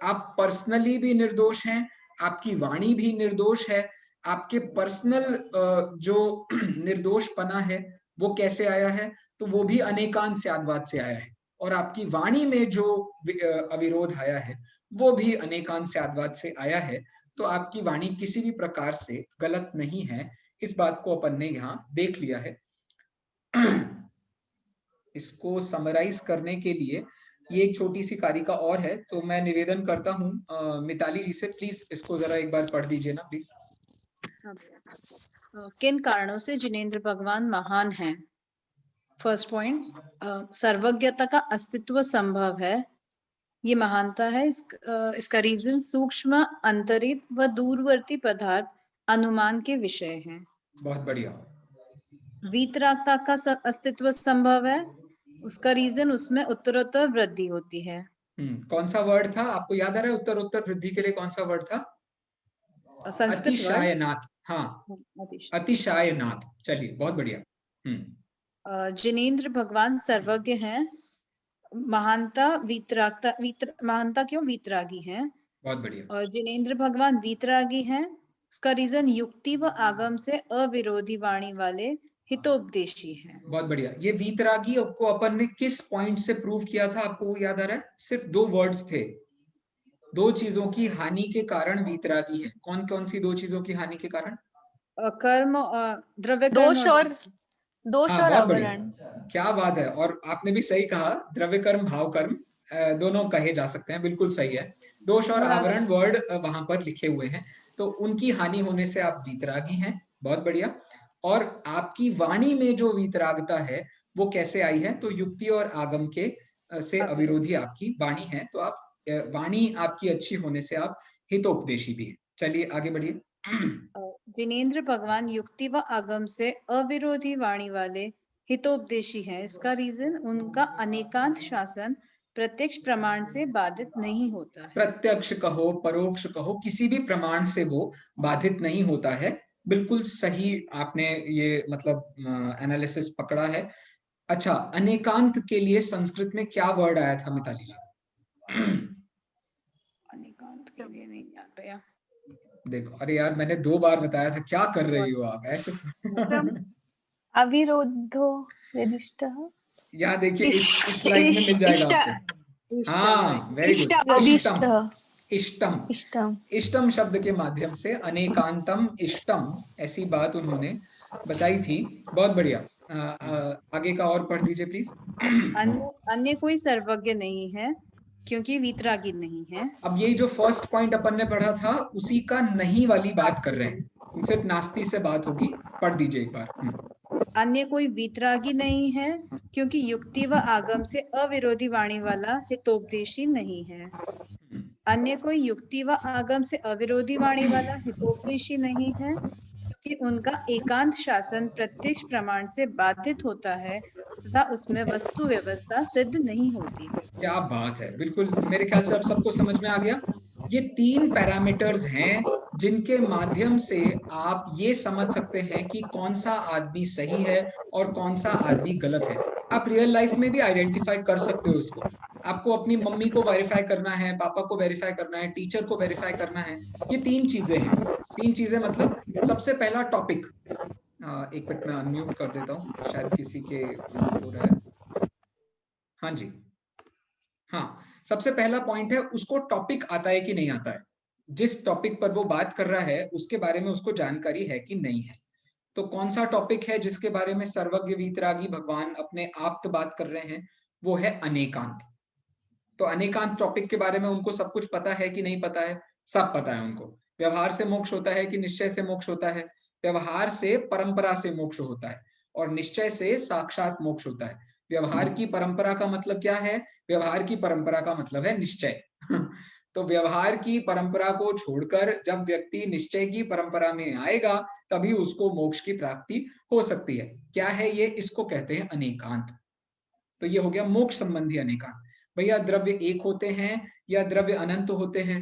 आप पर्सनली भी निर्दोष हैं, आपकी वाणी भी निर्दोष है। आपके पर्सनल जो निर्दोषपना है वो कैसे आया है, तो वो भी अनेकांत स्याद्वाद से आया है। और आपकी वाणी में जो अविरोध आया है वो भी अनेकांत स्याद्वाद से आया है। तो आपकी वाणी किसी भी प्रकार से गलत नहीं है, इस बात को अपन ने यहाँ देख लिया है। इसको समराइज करने के लिए ये एक छोटी सी कारिका और है, तो मैं निवेदन करता हूँ मिताली जी से, प्लीज इसको जरा एक बार पढ़ दीजिए ना प्लीज। किन कारणों से जिनेंद्र भगवान महान हैं? फर्स्ट पॉइंट, सर्वज्ञता का अस्तित्व संभव है, ये महानता है। इसका रीजन सूक्ष्म, अंतरित व दूरवर्ती पदार्थ अनुमान के विषय हैं। बहुत बढ़िया। वीतरागता का अस्तित्व संभव है, उसका रीजन उसमें उत्तरोत्तर वृद्धि होती है। कौन सा वर्ड था आपको याद आ रहा है? उत्तरोत्तर वृद्धि के लिए कौन सा वर्ड था? अतिशायनाथ। हाँ, अतिशायनाथ। चलिए, बहुत बढ़िया। जिनेंद्र भगवान सर्वज्ञ हैं, महानता वीतरागता, महानता क्यों? वीतरागी हैं। बहुत बढ़िया। और जिनेंद्र भगवान वीतरागी हैं, उसका रीजन युक्ति व आगम से अविरोधी वाणी वाले हितोपदेशी हैं। बहुत बढ़िया। ये वीतरागी को अपन ने किस पॉइंट से प्रूव किया था, आपको याद आ रहा है? सिर्फ 2 वर्ड्स थे, 2 चीजों की हानि के कारण वीतरागी है। कौन कौन सी 2 चीजों की हानि के कारण? कर्म, द्रव्य, दोष और आवरण। क्या बात है। और आपने भी सही कहा, द्रव्य कर्म, भाव कर्म दोनों कहे जा सकते हैं, बिल्कुल सही है। दोष और आवरण वर्ड वहां पर लिखे हुए हैं, तो उनकी हानि होने से आप वीतरागी हैं। बहुत बढ़िया। और आपकी वाणी में जो वीतरागता है वो कैसे आई है? तो युक्ति और आगम के से अविरोधी आपकी वाणी है, तो आप वाणी आपकी अच्छी होने से आप हितोपदेशी भी हैं। चलिए आगे बढ़िए। जिनेंद्र भगवान युक्ति व आगम से अविरोधी वाणी वाले हितोपदेशी हैं, इसका रीजन उनका अनेकांत शासन प्रत्यक्ष प्रमाण से बाधित नहीं होता है। प्रत्यक्ष कहो, परोक्ष कहो, किसी भी प्रमाण से वो बाधित नहीं होता है। बिल्कुल सही आपने ये मतलब एनालिसिस पकड़ा है। अच्छा, अनेकांत के लिए संस्कृत में क्या वर्ड आया था मिताली जी? अनेकांत के लिए नहीं याद भैया। देखो, अरे यार मैंने 2 बार बताया था, क्या कर रही हो आप ऐसे? अविरोधो यदिष्टः। यहाँ देखिए, इस लाइन में मिल जाएगा आपको। हाँ, वेरी गुड। इष्टम शब्द के माध्यम से अनेकांतम इष्टम, ऐसी बात उन्होंने बताई थी। बहुत बढ़िया। आगे का और पढ़ दीजिए प्लीज। अन्य कोई सर्वज्ञ नहीं है, क्योंकि वीतरागी नहीं है। अब यही जो फर्स्ट पॉइंट अपन ने पढ़ा था उसी का नहीं वाली बात कर रहे हैं, सिर्फ नास्ती से बात होगी। पढ़ दीजिए एक बार। अन्य कोई वीतरागी नहीं है, क्योंकि युक्ति व आगम से अविरोधी वाणी वाला हितोपदेशी नहीं है। अन्य कोई युक्ति व आगम से अविरोधी वाणी वाला हितोपदेशी नहीं है, क्योंकि उनका एकांत शासन प्रत्यक्ष प्रमाण से बाधित होता है तथा उसमें वस्तु व्यवस्था सिद्ध नहीं होती। क्या बात है, बिल्कुल। मेरे ख्याल से अब सबको समझ में आ गया। ये 3 पैरामीटर्स हैं जिनके माध्यम से आप ये समझ सकते हैं कि कौन सा आदमी सही है और कौन सा आदमी गलत है। आप रियल लाइफ में भी आइडेंटिफाई कर सकते हो इसको। आपको अपनी मम्मी को वेरीफाई करना है, पापा को वेरीफाई करना है, टीचर को वेरीफाई करना है। ये 3 चीजें हैं। 3 चीजें मतलब सबसे पहला टॉपिक, एक मिनट में अनम्यूट कर देता हूँ, शायद किसी के हो रहा है। हाँ जी, हाँ, सबसे पहला पॉइंट है उसको टॉपिक आता है कि नहीं आता है। जिस टॉपिक पर वो बात कर रहा है उसके बारे में उसको जानकारी है कि नहीं है। तो कौन सा टॉपिक है जिसके बारे में सर्वज्ञ वीतरागी भगवान अपने आप बात कर रहे हैं? वो है अनेकांत। तो अनेकांत टॉपिक के बारे में उनको सब कुछ पता है कि नहीं पता है? सब पता है उनको। व्यवहार से मोक्ष होता है कि निश्चय से मोक्ष होता है? व्यवहार से परंपरा से मोक्ष होता है और निश्चय से साक्षात मोक्ष होता है। व्यवहार की परंपरा का मतलब क्या है? व्यवहार की परंपरा का मतलब है निश्चय। तो व्यवहार की परंपरा को छोड़कर जब व्यक्ति निश्चय की परंपरा में आएगा तभी उसको मोक्ष की प्राप्ति हो सकती है। क्या है ये? इसको कहते हैं अनेकांत। तो ये हो गया मोक्ष संबंधी अनेकांत। भैया द्रव्य एक होते हैं या द्रव्य अनंत होते हैं?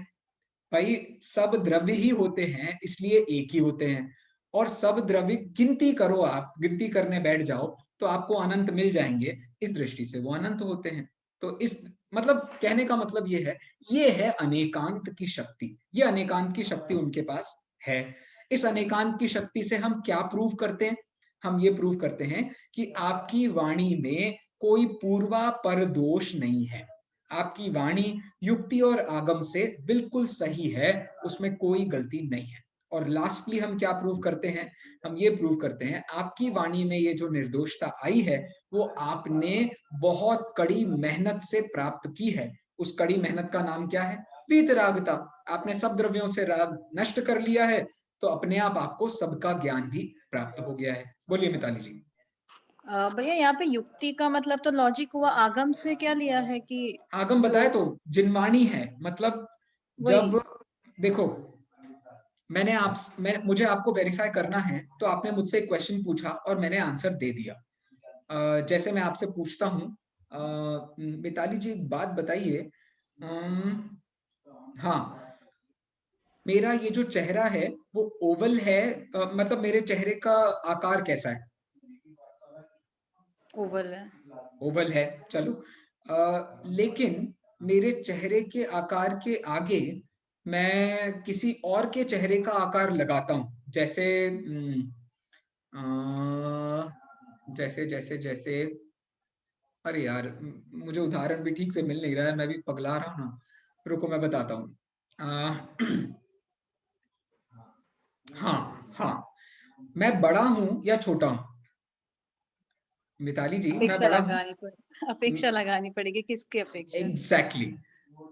भाई सब द्रव्य ही होते हैं, इसलिए एक ही होते हैं। और सब द्रव्य गिनती करो, आप गिनती करने बैठ जाओ तो आपको अनंत मिल जाएंगे। इस दृष्टि से वो अनंत होते हैं। तो इस मतलब कहने का मतलब ये है अनेकांत की शक्ति। ये अनेकांत की शक्ति उनके पास है। इस अनेकांत की शक्ति से हम क्या प्रूव करते हैं? हम ये प्रूव करते हैं कि आपकी वाणी में कोई पूर्वापर दोष नहीं है, आपकी वाणी युक्ति और आगम से बिल्कुल सही है, उसमें कोई गलती नहीं है। और लास्टली हम क्या प्रूव करते हैं, हम ये प्रूव करते हैं आपकी वाणी में ये जो निर्दोषता आई है वो आपने बहुत कड़ी मेहनत से प्राप्त की है। उस कड़ी मेहनत का नाम क्या है, वीतरागता। आपने सब द्रव्यों से राग नष्ट कर लिया है, तो अपने आप आपको सबका ज्ञान भी प्राप्त हो गया है। बोलिए मिताली जी। भैया यहाँ पे युक्ति का मतलब तो लॉजिक हुआ, आगम से क्या लिया है कि आगम बताए तो जिनवाणी है, मतलब जब देखो मुझे आपको वेरीफाई करना है तो आपने मुझसे एक क्वेश्चन पूछा और मैंने आंसर दे दिया। जैसे मैं आपसे पूछता हूँ, मिताली जी एक बात बताइए, हाँ मेरा ये जो चेहरा है वो ओवल है, मतलब मेरे चेहरे का आकार कैसा है? ओवल है। ओवल है, चलो। लेकिन मेरे चेहरे के आकार के आगे मैं किसी और के चेहरे का आकार लगाता हूं, जैसे जैसे जैसे जैसे अरे यार मुझे उदाहरण भी ठीक से मिल नहीं रहा है, मैं भी पगला रहा हूं ना, रुको मैं बताता हूँ। हाँ हाँ, मैं बड़ा हूं या छोटा हूं? मिताली जी मैं बड़ा हूं, अपेक्षा लगानी पड़ेगी, किसकी अपेक्षा? एग्जैक्टली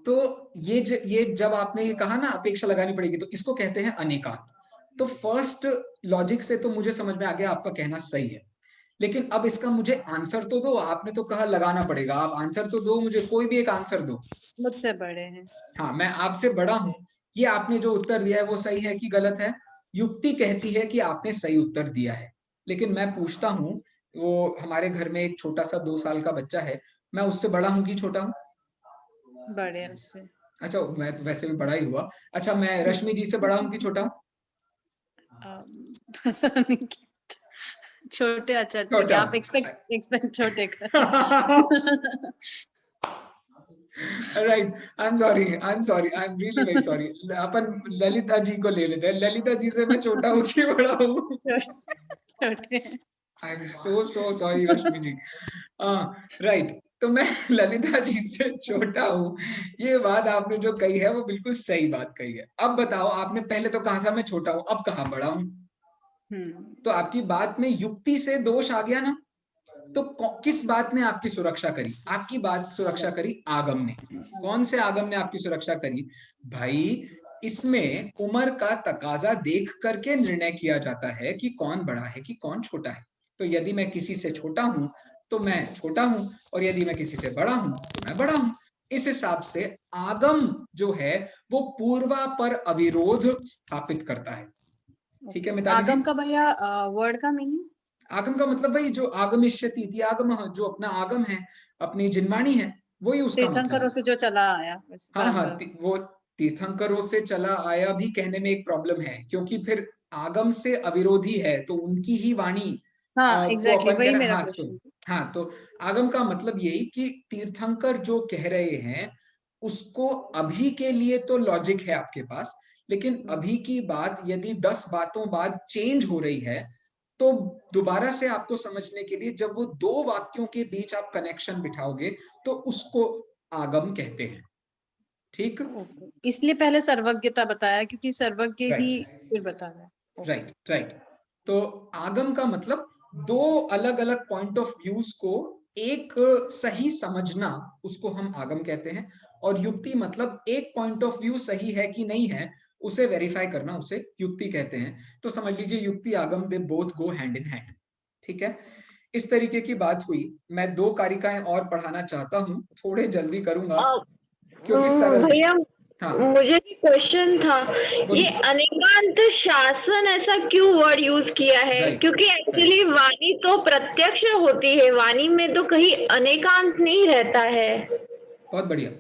तो ये जब आपने ये कहा ना अपेक्षा लगानी पड़ेगी, तो इसको कहते हैं अनेकांत। तो फर्स्ट लॉजिक से तो मुझे समझ में आ गया आपका कहना सही है, लेकिन अब इसका मुझे आंसर तो दो। आपने तो कहा लगाना पड़ेगा, आप आंसर तो दो मुझे, कोई भी एक आंसर दो। मुझसे बड़े हैं। हाँ मैं आपसे बड़ा हूं, ये आपने जो उत्तर दिया है वो सही है कि गलत है? युक्ति कहती है कि आपने सही उत्तर दिया है, लेकिन मैं पूछता हूँ, वो हमारे घर में एक छोटा सा 2 साल का बच्चा है, मैं उससे बड़ा हूँ कि छोटा हूँ? बड़े हैं उससे। अच्छा मैं तो वैसे भी बड़ा ही हुआ। अच्छा मैं रश्मि जी से बड़ा हूँ कि छोटा हूँ? पता नहीं, छोटे। अच्छा ठीक है, छोटा आप हूँ। एक्सपेक्ट छोटे कर। Right, I am sorry, I am really very sorry. अपन ललिता जी को ले लेते हैं, ललिता जी से मैं छोटा हूँ कि बड़ा हूँ? छोटे। I am so sorry Rashmi ji. Right, तो मैं ललिता जी से छोटा हूँ, ये बात आपने जो कही है वो बिल्कुल सही बात कही है। अब बताओ, आपने पहले तो कहा था मैं छोटा हूँ, अब कहा बड़ा हूँ, तो आपकी बात में युक्ति से दोष आ गया ना। तो किस बात ने आपकी सुरक्षा करी? आपकी बात सुरक्षा करी आगम ने। कौन से आगम ने आपकी सुरक्षा करी? भाई इसमें उम्र का तकाजा देख करके निर्णय किया जाता है कि कौन बड़ा है कि कौन छोटा है। तो यदि मैं किसी से छोटा हूं तो मैं छोटा हूं, और यदि मैं किसी से बड़ा हूं तो मैं बड़ा हूं। इस हिसाब से आगम जो है वो पूर्वापर अविरोध स्थापित करता है। ठीक है मिताली जी? आगम का भैया वर्ड का मीनिंग? आगम का मतलब वही जो आगमिष्यति इति आगमः, जो अपना आगम है, अपनी जिनवाणी है, वही उसका मतलब तीर्थंकरों है। से जो चला आया हाँ हाँ, परंपरा। वो तीर्थंकरों से चला आया भी कहने में एक प्रॉब्लम है, क्योंकि फिर आगम से अविरोधी है तो उनकी ही वाणी हाँ को एग्जैक्टली, अपन कह वही रहे हैं। मेरा हाँ क्वेश्चन। हाँ, तो आगम का मतलब यही कि तीर्थंकर जो कह रहे हैं उसको अभी के लिए तो लॉजिक है आपके पास, लेकिन अभी की बात यदि 10 बातों बाद चेंज हो रही है तो दोबारा से आपको समझने के लिए जब वो 2 वाक्यों के बीच आप कनेक्शन बिठाओगे तो उसको आगम कहते हैं। ठीक, इसलिए पहले सर्वज्ञता बताया, क्योंकि सर्वज्ञ ही राइट फिर बताना है। Right right. तो आगम का मतलब 2 अलग अलग पॉइंट ऑफ व्यूज को एक सही समझना, उसको हम आगम कहते हैं। और युक्ति मतलब एक पॉइंट ऑफ व्यू सही है कि नहीं है उसे वेरीफाई करना, उसे युक्ति कहते हैं। तो समझ लीजिए युक्ति आगम they both go hand in hand. ठीक है, इस तरीके की बात हुई। मैं 2 कारिकाएं और पढ़ाना चाहता हूं, थोड़े जल्दी करूंगा क्योंकि सरल है। भैया हाँ मुझे क्वेश्चन था, ये बोलिए। अनेकांत शासन ऐसा क्यों वर्ड यूज किया है? Right, क्योंकि एक्चुअली वाणी तो प्रत्यक्ष होती है, वाणी में तो कहीं अनेकांत नहीं रहता है। बहुत बढ़िया।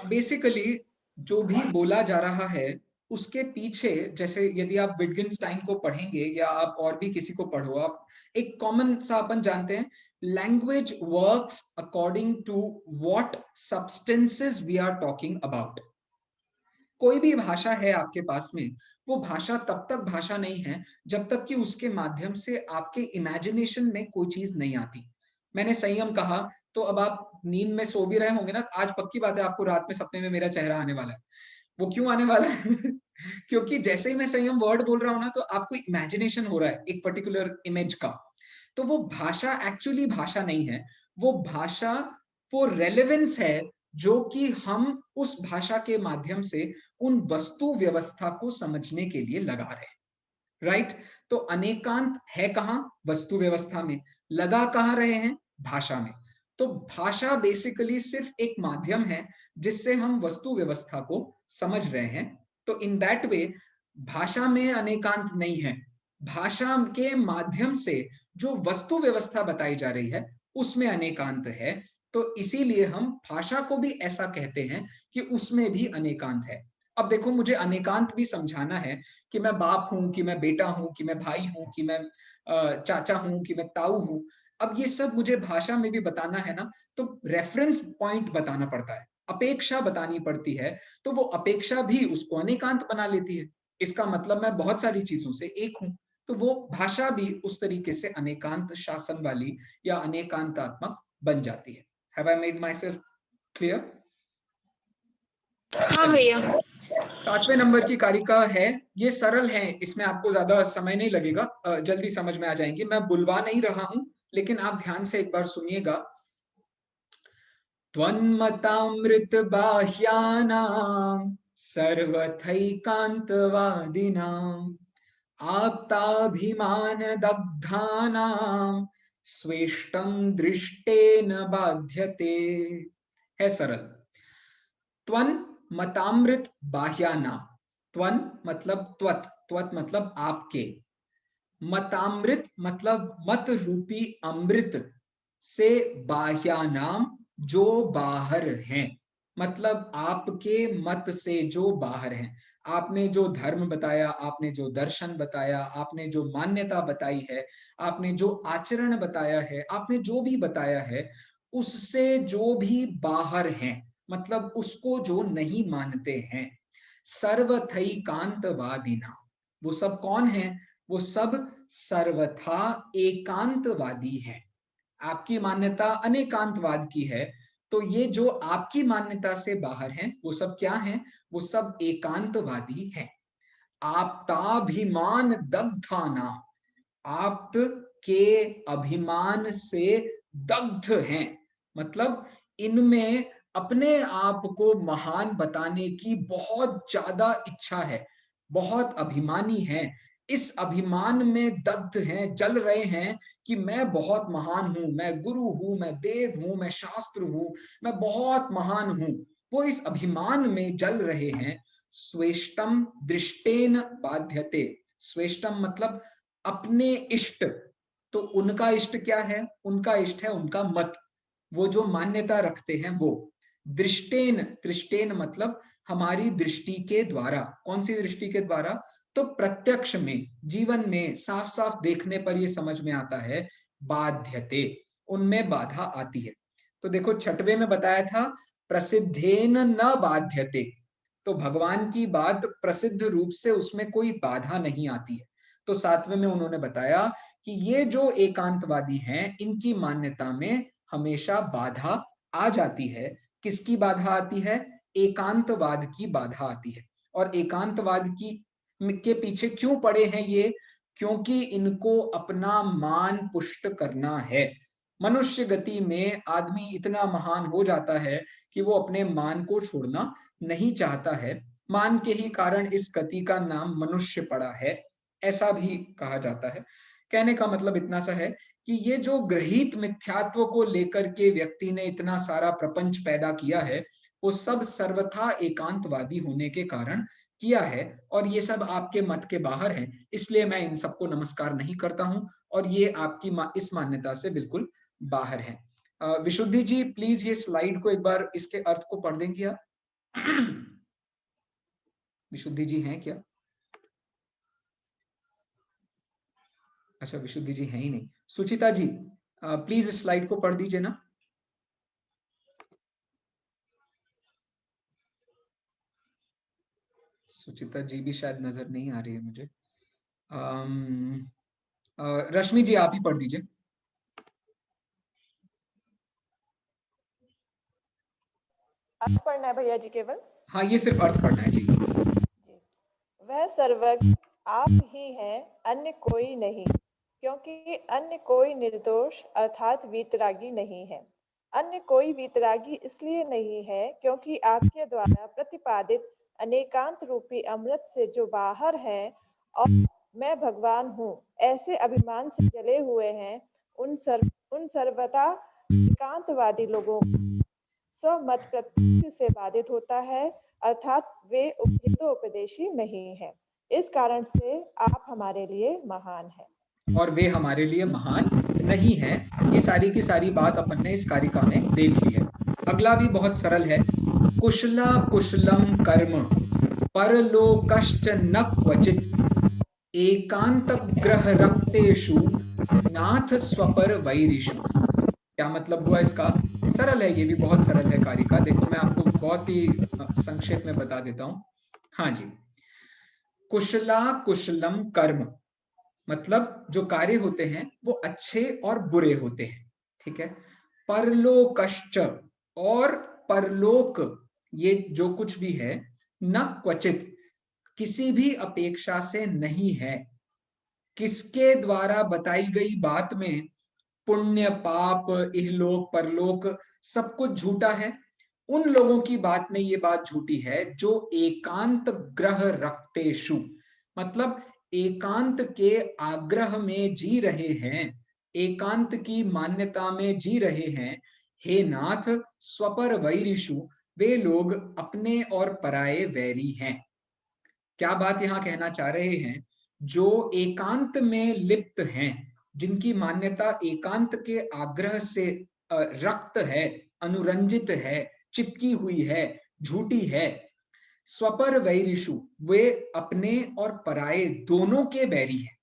बेसिकली जो भी बोला जा रहा है उसके पीछे, जैसे यदि आप विटगेन्स्टाइन को पढ़ेंगे या आप और भी किसी को पढ़ो, आप एक कॉमन सा अपन जानते हैं, language works according to what substances we are talking about. कोई भी भाषा है आपके पास में, वो भाषा तब तक भाषा नहीं है जब तक कि उसके माध्यम से आपके इमेजिनेशन में कोई चीज नहीं आती। मैंने संयम कहा, तो अब आप नींद में सो भी रहे होंगे ना, आज पक्की बात है आपको रात में सपने में मेरा चेहरा आने वाला है। वो क्यों आने वाला है? क्योंकि जैसे ही मैं संयम वर्ड बोल रहा हूं ना, तो आपको इमेजिनेशन हो रहा है एक पर्टिकुलर इमेज का। तो वो भाषा एक्चुअली भाषा नहीं है, वो भाषा, वो रेलेवेंस है जो कि हम उस भाषा के माध्यम से उन वस्तु व्यवस्था को समझने के लिए लगा रहे हैं, राइट? तो अनेकांत है कहां? वस्तु व्यवस्था में। लगा कहां रहे हैं? भाषा में। तो भाषा बेसिकली सिर्फ एक माध्यम है जिससे हम वस्तु व्यवस्था को समझ रहे हैं। तो इन दैट वे भाषा में अनेकांत नहीं है, भाषा के माध्यम से जो वस्तु व्यवस्था बताई जा रही है उसमें अनेकांत है। तो इसीलिए हम भाषा को भी ऐसा कहते हैं कि उसमें भी अनेकांत है। अब देखो, मुझे अनेकांत भी समझाना है कि मैं बाप हूं, कि मैं बेटा हूं, कि मैं भाई हूं, कि मैं चाचा हूं, कि मैं ताऊ हूं। अब ये सब मुझे भाषा में भी बताना है ना, तो रेफरेंस पॉइंट बताना पड़ता है, अपेक्षा बतानी पड़ती है। तो वो अपेक्षा भी उसको अनेकांत बना लेती है। इसका मतलब मैं बहुत सारी चीजों से एक हूं, तो वो भाषा भी उस तरीके से अनेकांत शासन वाली या अनेकांतात्मक बन जाती है। Have I made my self clear? हाँ भैया। 7वें नंबर की कारिका है, ये सरल है, इसमें आपको ज्यादा समय नहीं लगेगा, जल्दी समझ में आ जाएंगे। मैं बुलवा नहीं रहा हूं, लेकिन आप ध्यान से एक बार सुनिएगा। त्वन्मतामृत बाह्यानां सर्वथैकांतवादिनां आप्ताभिमान दग्धानां स्वेष्टं दृष्टेन बाध्यते। है सरल। त्वन मतामृत बाह्यानां, त्वन मतलब त्वत, त्वत मतलब आपके, मतामृत मतलब मत रूपी अमृत से बाह्यानाम जो बाहर हैं, मतलब आपके मत से जो बाहर हैं। आपने जो धर्म बताया, आपने जो दर्शन बताया, आपने जो मान्यता बताई है, आपने जो आचरण बताया है, आपने जो भी बताया है, उससे जो भी बाहर हैं, मतलब उसको जो नहीं मानते हैं, सर्वथैकांतवादिना, वो सब कौन है? वो सब सर्वथा एकांतवादी हैं। आपकी मान्यता अनेकांतवाद की है, तो ये जो आपकी मान्यता से बाहर हैं, वो सब क्या हैं? वो सब एकांतवादी हैं। आप्ताभिमान दग्धाना, आप के अभिमान से दग्ध हैं, मतलब इनमें अपने आप को महान बताने की बहुत ज्यादा इच्छा है, बहुत अभिमानी हैं, इस अभिमान में दग्ध हैं, जल रहे हैं कि मैं बहुत महान हूं, मैं गुरु हूं, मैं देव हूं, मैं शास्त्र हूं, मैं बहुत महान हूं। वो इस अभिमान में जल रहे हैं। स्वेष्टम दृष्टेन बाध्यते, स्वेष्टम मतलब अपने इष्ट। तो उनका इष्ट क्या है? उनका इष्ट है उनका मत, वो जो मान्यता रखते हैं वो। दृष्टेन, दृष्टेन मतलब हमारी दृष्टि के द्वारा। कौन सी दृष्टि के द्वारा? तो प्रत्यक्ष में, जीवन में साफ साफ देखने पर ये समझ में आता है, बाध्यते, उनमें बाधा आती है। तो देखो, 6वें में बताया था प्रसिद्धेन न बाध्यते, तो भगवान की बात प्रसिद्ध रूप से उसमें कोई बाधा नहीं आती है। तो 7वें में उन्होंने बताया कि ये जो एकांतवादी हैं, इनकी मान्यता में हमेशा बाधा आ जाती है। किसकी बाधा आती है? एकांतवाद की बाधा आती है। और एकांतवाद की के पीछे क्यों पड़े हैं ये? क्योंकि इनको अपना मान पुष्ट करना है। मनुष्य गति में आदमी इतना महान हो जाता है कि वो अपने मान को छोड़ना नहीं चाहता है। मान के ही कारण इस गति का नाम मनुष्य पड़ा है, ऐसा भी कहा जाता है। कहने का मतलब इतना सा है कि ये जो गृहीत मिथ्यात्व को लेकर के व्यक्ति ने इतना सारा प्रपंच पैदा किया है, वो सब सर्वथा एकांतवादी होने के कारण किया है। और ये सब आपके मत के बाहर है, इसलिए मैं इन सबको नमस्कार नहीं करता हूं, और ये आपकी इस मान्यता से बिल्कुल बाहर है। विशुद्धि जी प्लीज ये स्लाइड को एक बार इसके अर्थ को पढ़ दें क्या? विशुद्धि जी हैं क्या? अच्छा, विशुद्धि जी हैं ही नहीं। सुचिता जी प्लीज इस स्लाइड को पढ़ दीजिए ना। सुचिता जी भी शायद नजर नहीं आ रही है मुझे। रश्मि जी आप ही पढ़ दीजिए। अर्थ पढ़ना है भैया जी केवल? हाँ, ये सिर्फ अर्थ पढ़ना है जी। वह सर्वज्ञ आप ही हैं, अन्य कोई नहीं, क्योंकि अन्य कोई निर्दोष अर्थात वीतरागी नहीं है। अन्य कोई वीतरागी इसलिए नहीं है क्योंकि आपके द्वारा प्रतिपादित अनेकांत रूपी अमृत से जो बाहर है और मैं भगवान हूँ ऐसे अभिमान से जले हुए हैं, उन सर्वथा एकांतवादी लोगों को स्वमत प्रत्यक्ष से बाधित होता है, अर्थात वे हितोपदेशी नहीं है। इस कारण से आप हमारे लिए महान हैं। और वे हमारे लिए महान नहीं है। ये सारी की सारी बात अपन ने इस कारिका में देख ली है। अगला भी बहुत सरल है। कुशला कुशलम कर्म परलोकश्च न क्वचित एकांत ग्रह रक्तेषु नाथ स्वपर वैरिषु। क्या मतलब हुआ इसका? सरल है, ये भी बहुत सरल है कारिका। देखो मैं आपको बहुत ही संक्षेप में बता देता हूं। हाँ जी, कुशला कुशलम कर्म मतलब जो कार्य होते हैं वो अच्छे और बुरे होते हैं, ठीक है। परलोकश्च और परलोक, ये जो कुछ भी है, न क्वचित किसी भी अपेक्षा से नहीं है। किसके द्वारा बताई गई बात में पुण्य पाप इहलोक परलोक सब कुछ झूठा है? उन लोगों की बात में ये बात झूठी है जो एकांत ग्रह रक्तेषु मतलब एकांत के आग्रह में जी रहे हैं, एकांत की मान्यता में जी रहे हैं। हे नाथ स्वपर वैरिषु, वे लोग अपने और पराये वैरी हैं। क्या बात यहां कहना चाह रहे हैं? जो एकांत में लिप्त हैं, जिनकी मान्यता एकांत के आग्रह से रक्त है, अनुरंजित है, चिपकी हुई है, झूठी है। स्वपर वैरिषु, वे अपने और पराये दोनों के बैरी हैं।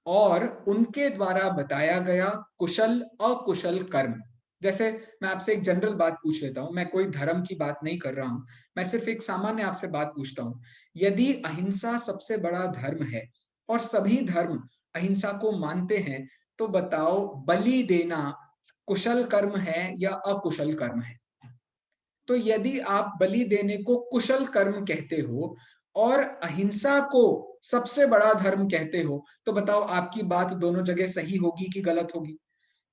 और उनके द्वारा बताया गया कुशल अकुशल कर्म, जैसे मैं आपसे एक जनरल बात पूछ लेता हूं, मैं कोई धर्म की बात नहीं कर रहा हूं, मैं सिर्फ एक सामान्य आपसे बात पूछता हूं। यदि अहिंसा सबसे बड़ा धर्म है और सभी धर्म अहिंसा को मानते हैं, तो बताओ बलि देना कुशल कर्म है या अकुशल कर्म है? तो यदि आप बलि देने को कुशल कर्म कहते हो और अहिंसा को सबसे बड़ा धर्म कहते हो, तो बताओ आपकी बात दोनों जगह सही होगी कि गलत होगी?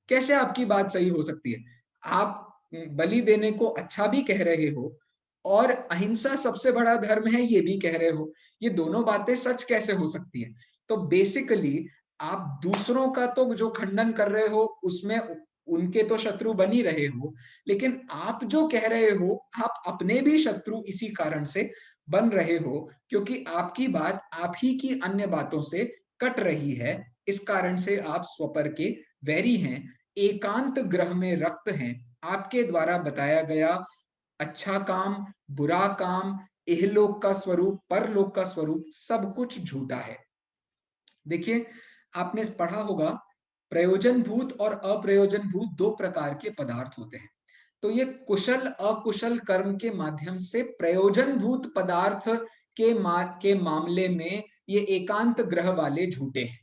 कैसे आपकी बात सही हो सकती है? आप बलि देने को अच्छा भी कह रहे हो और अहिंसा सबसे बड़ा धर्म है ये भी कह रहे हो। ये दोनों बातें सच कैसे हो सकती है? तो बेसिकली आप दूसरों का तो जो खंडन कर रहे हो उसमें उनके तो शत्रु बन ही रहे हो, लेकिन आप जो कह रहे हो आप अपने भी शत्रु इसी कारण से बन रहे हो, क्योंकि आपकी बात आप ही की अन्य बातों से कट रही है। इस कारण से आप स्वपर के वैरी हैं, एकांत ग्रह में रक्त हैं। आपके द्वारा बताया गया अच्छा काम, बुरा काम, इहलोक का स्वरूप, परलोक का स्वरूप सब कुछ झूठा है। देखिए आपने पढ़ा होगा प्रयोजन भूत और अप्रयोजन भूत दो प्रकार के पदार्थ होते हैं। तो ये कुशल अकुशल कर्म के माध्यम से प्रयोजन भूत पदार्थ के मामले में ये एकांत ग्रह वाले झूठे हैं,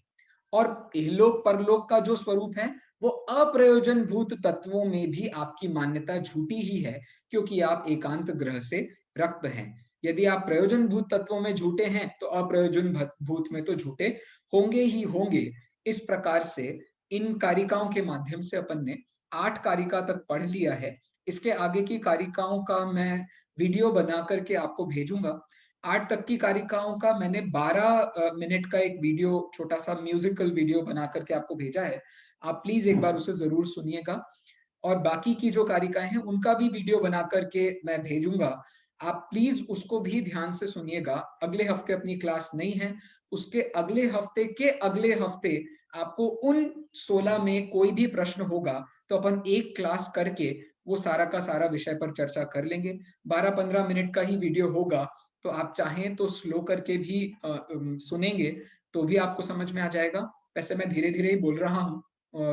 और इहलोक परलोक का जो स्वरूप है वो अप्रयोजन भूत तत्वों में भी आपकी मान्यता झूठी ही है, क्योंकि आप एकांत ग्रह से रक्त हैं। यदि आप प्रयोजन भूत तत्वों में झूठे हैं तो अप्रयोजन भूत में तो झूठे होंगे ही होंगे। इस प्रकार से इन कारिकाओं के माध्यम से अपन ने 8 कारिका तक पढ़ लिया है। इसके आगे की कारिकाओं का मैं वीडियो बना करके आपको भेजूंगा। 8 तक की कारिकाओं का मैंने 12 मिनट का एक वीडियो, छोटा सा म्यूजिकल वीडियो बना करके आपको भेजा है। आप प्लीज एक बार उसे जरूर सुनिएगा। और बाकी की जो कारिकाएं हैं उनका भी वीडियो बना करके मैं भेजूंगा, आप प्लीज उसको भी ध्यान से सुनिएगा। अगले हफ्ते अपनी क्लास नहीं है, उसके अगले हफ्ते के अगले हफ्ते आपको उन 16 में कोई भी प्रश्न होगा तो अपन एक क्लास करके वो सारा का सारा विषय पर चर्चा कर लेंगे। 12-15 मिनट का ही वीडियो होगा, तो आप चाहें तो स्लो करके भी सुनेंगे तो भी आपको समझ में आ जाएगा। वैसे मैं धीरे धीरे ही बोल रहा हूँ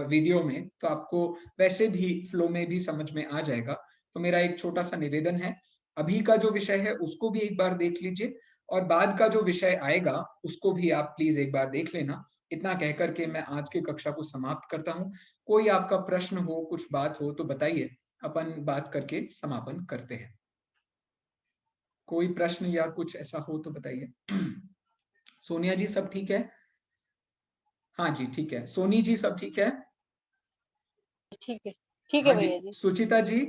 वीडियो में, तो आपको वैसे भी फ्लो में भी समझ में आ जाएगा। तो मेरा एक छोटा सा निवेदन है, अभी का जो विषय है उसको भी एक बार देख लीजिए, और बाद का जो विषय आएगा उसको भी आप प्लीज एक बार देख लेना। इतना कह करके मैं आज की कक्षा को समाप्त करता हूँ। कोई आपका प्रश्न हो, कुछ बात हो तो बताइए, अपन बात करके समापन करते हैं। कोई प्रश्न या कुछ ऐसा हो तो बताइए। सोनिया जी सब ठीक है? हाँ जी ठीक है। सोनी जी सब ठीक है? ठीक है हाँ जी। भैया जी। सुचिता जी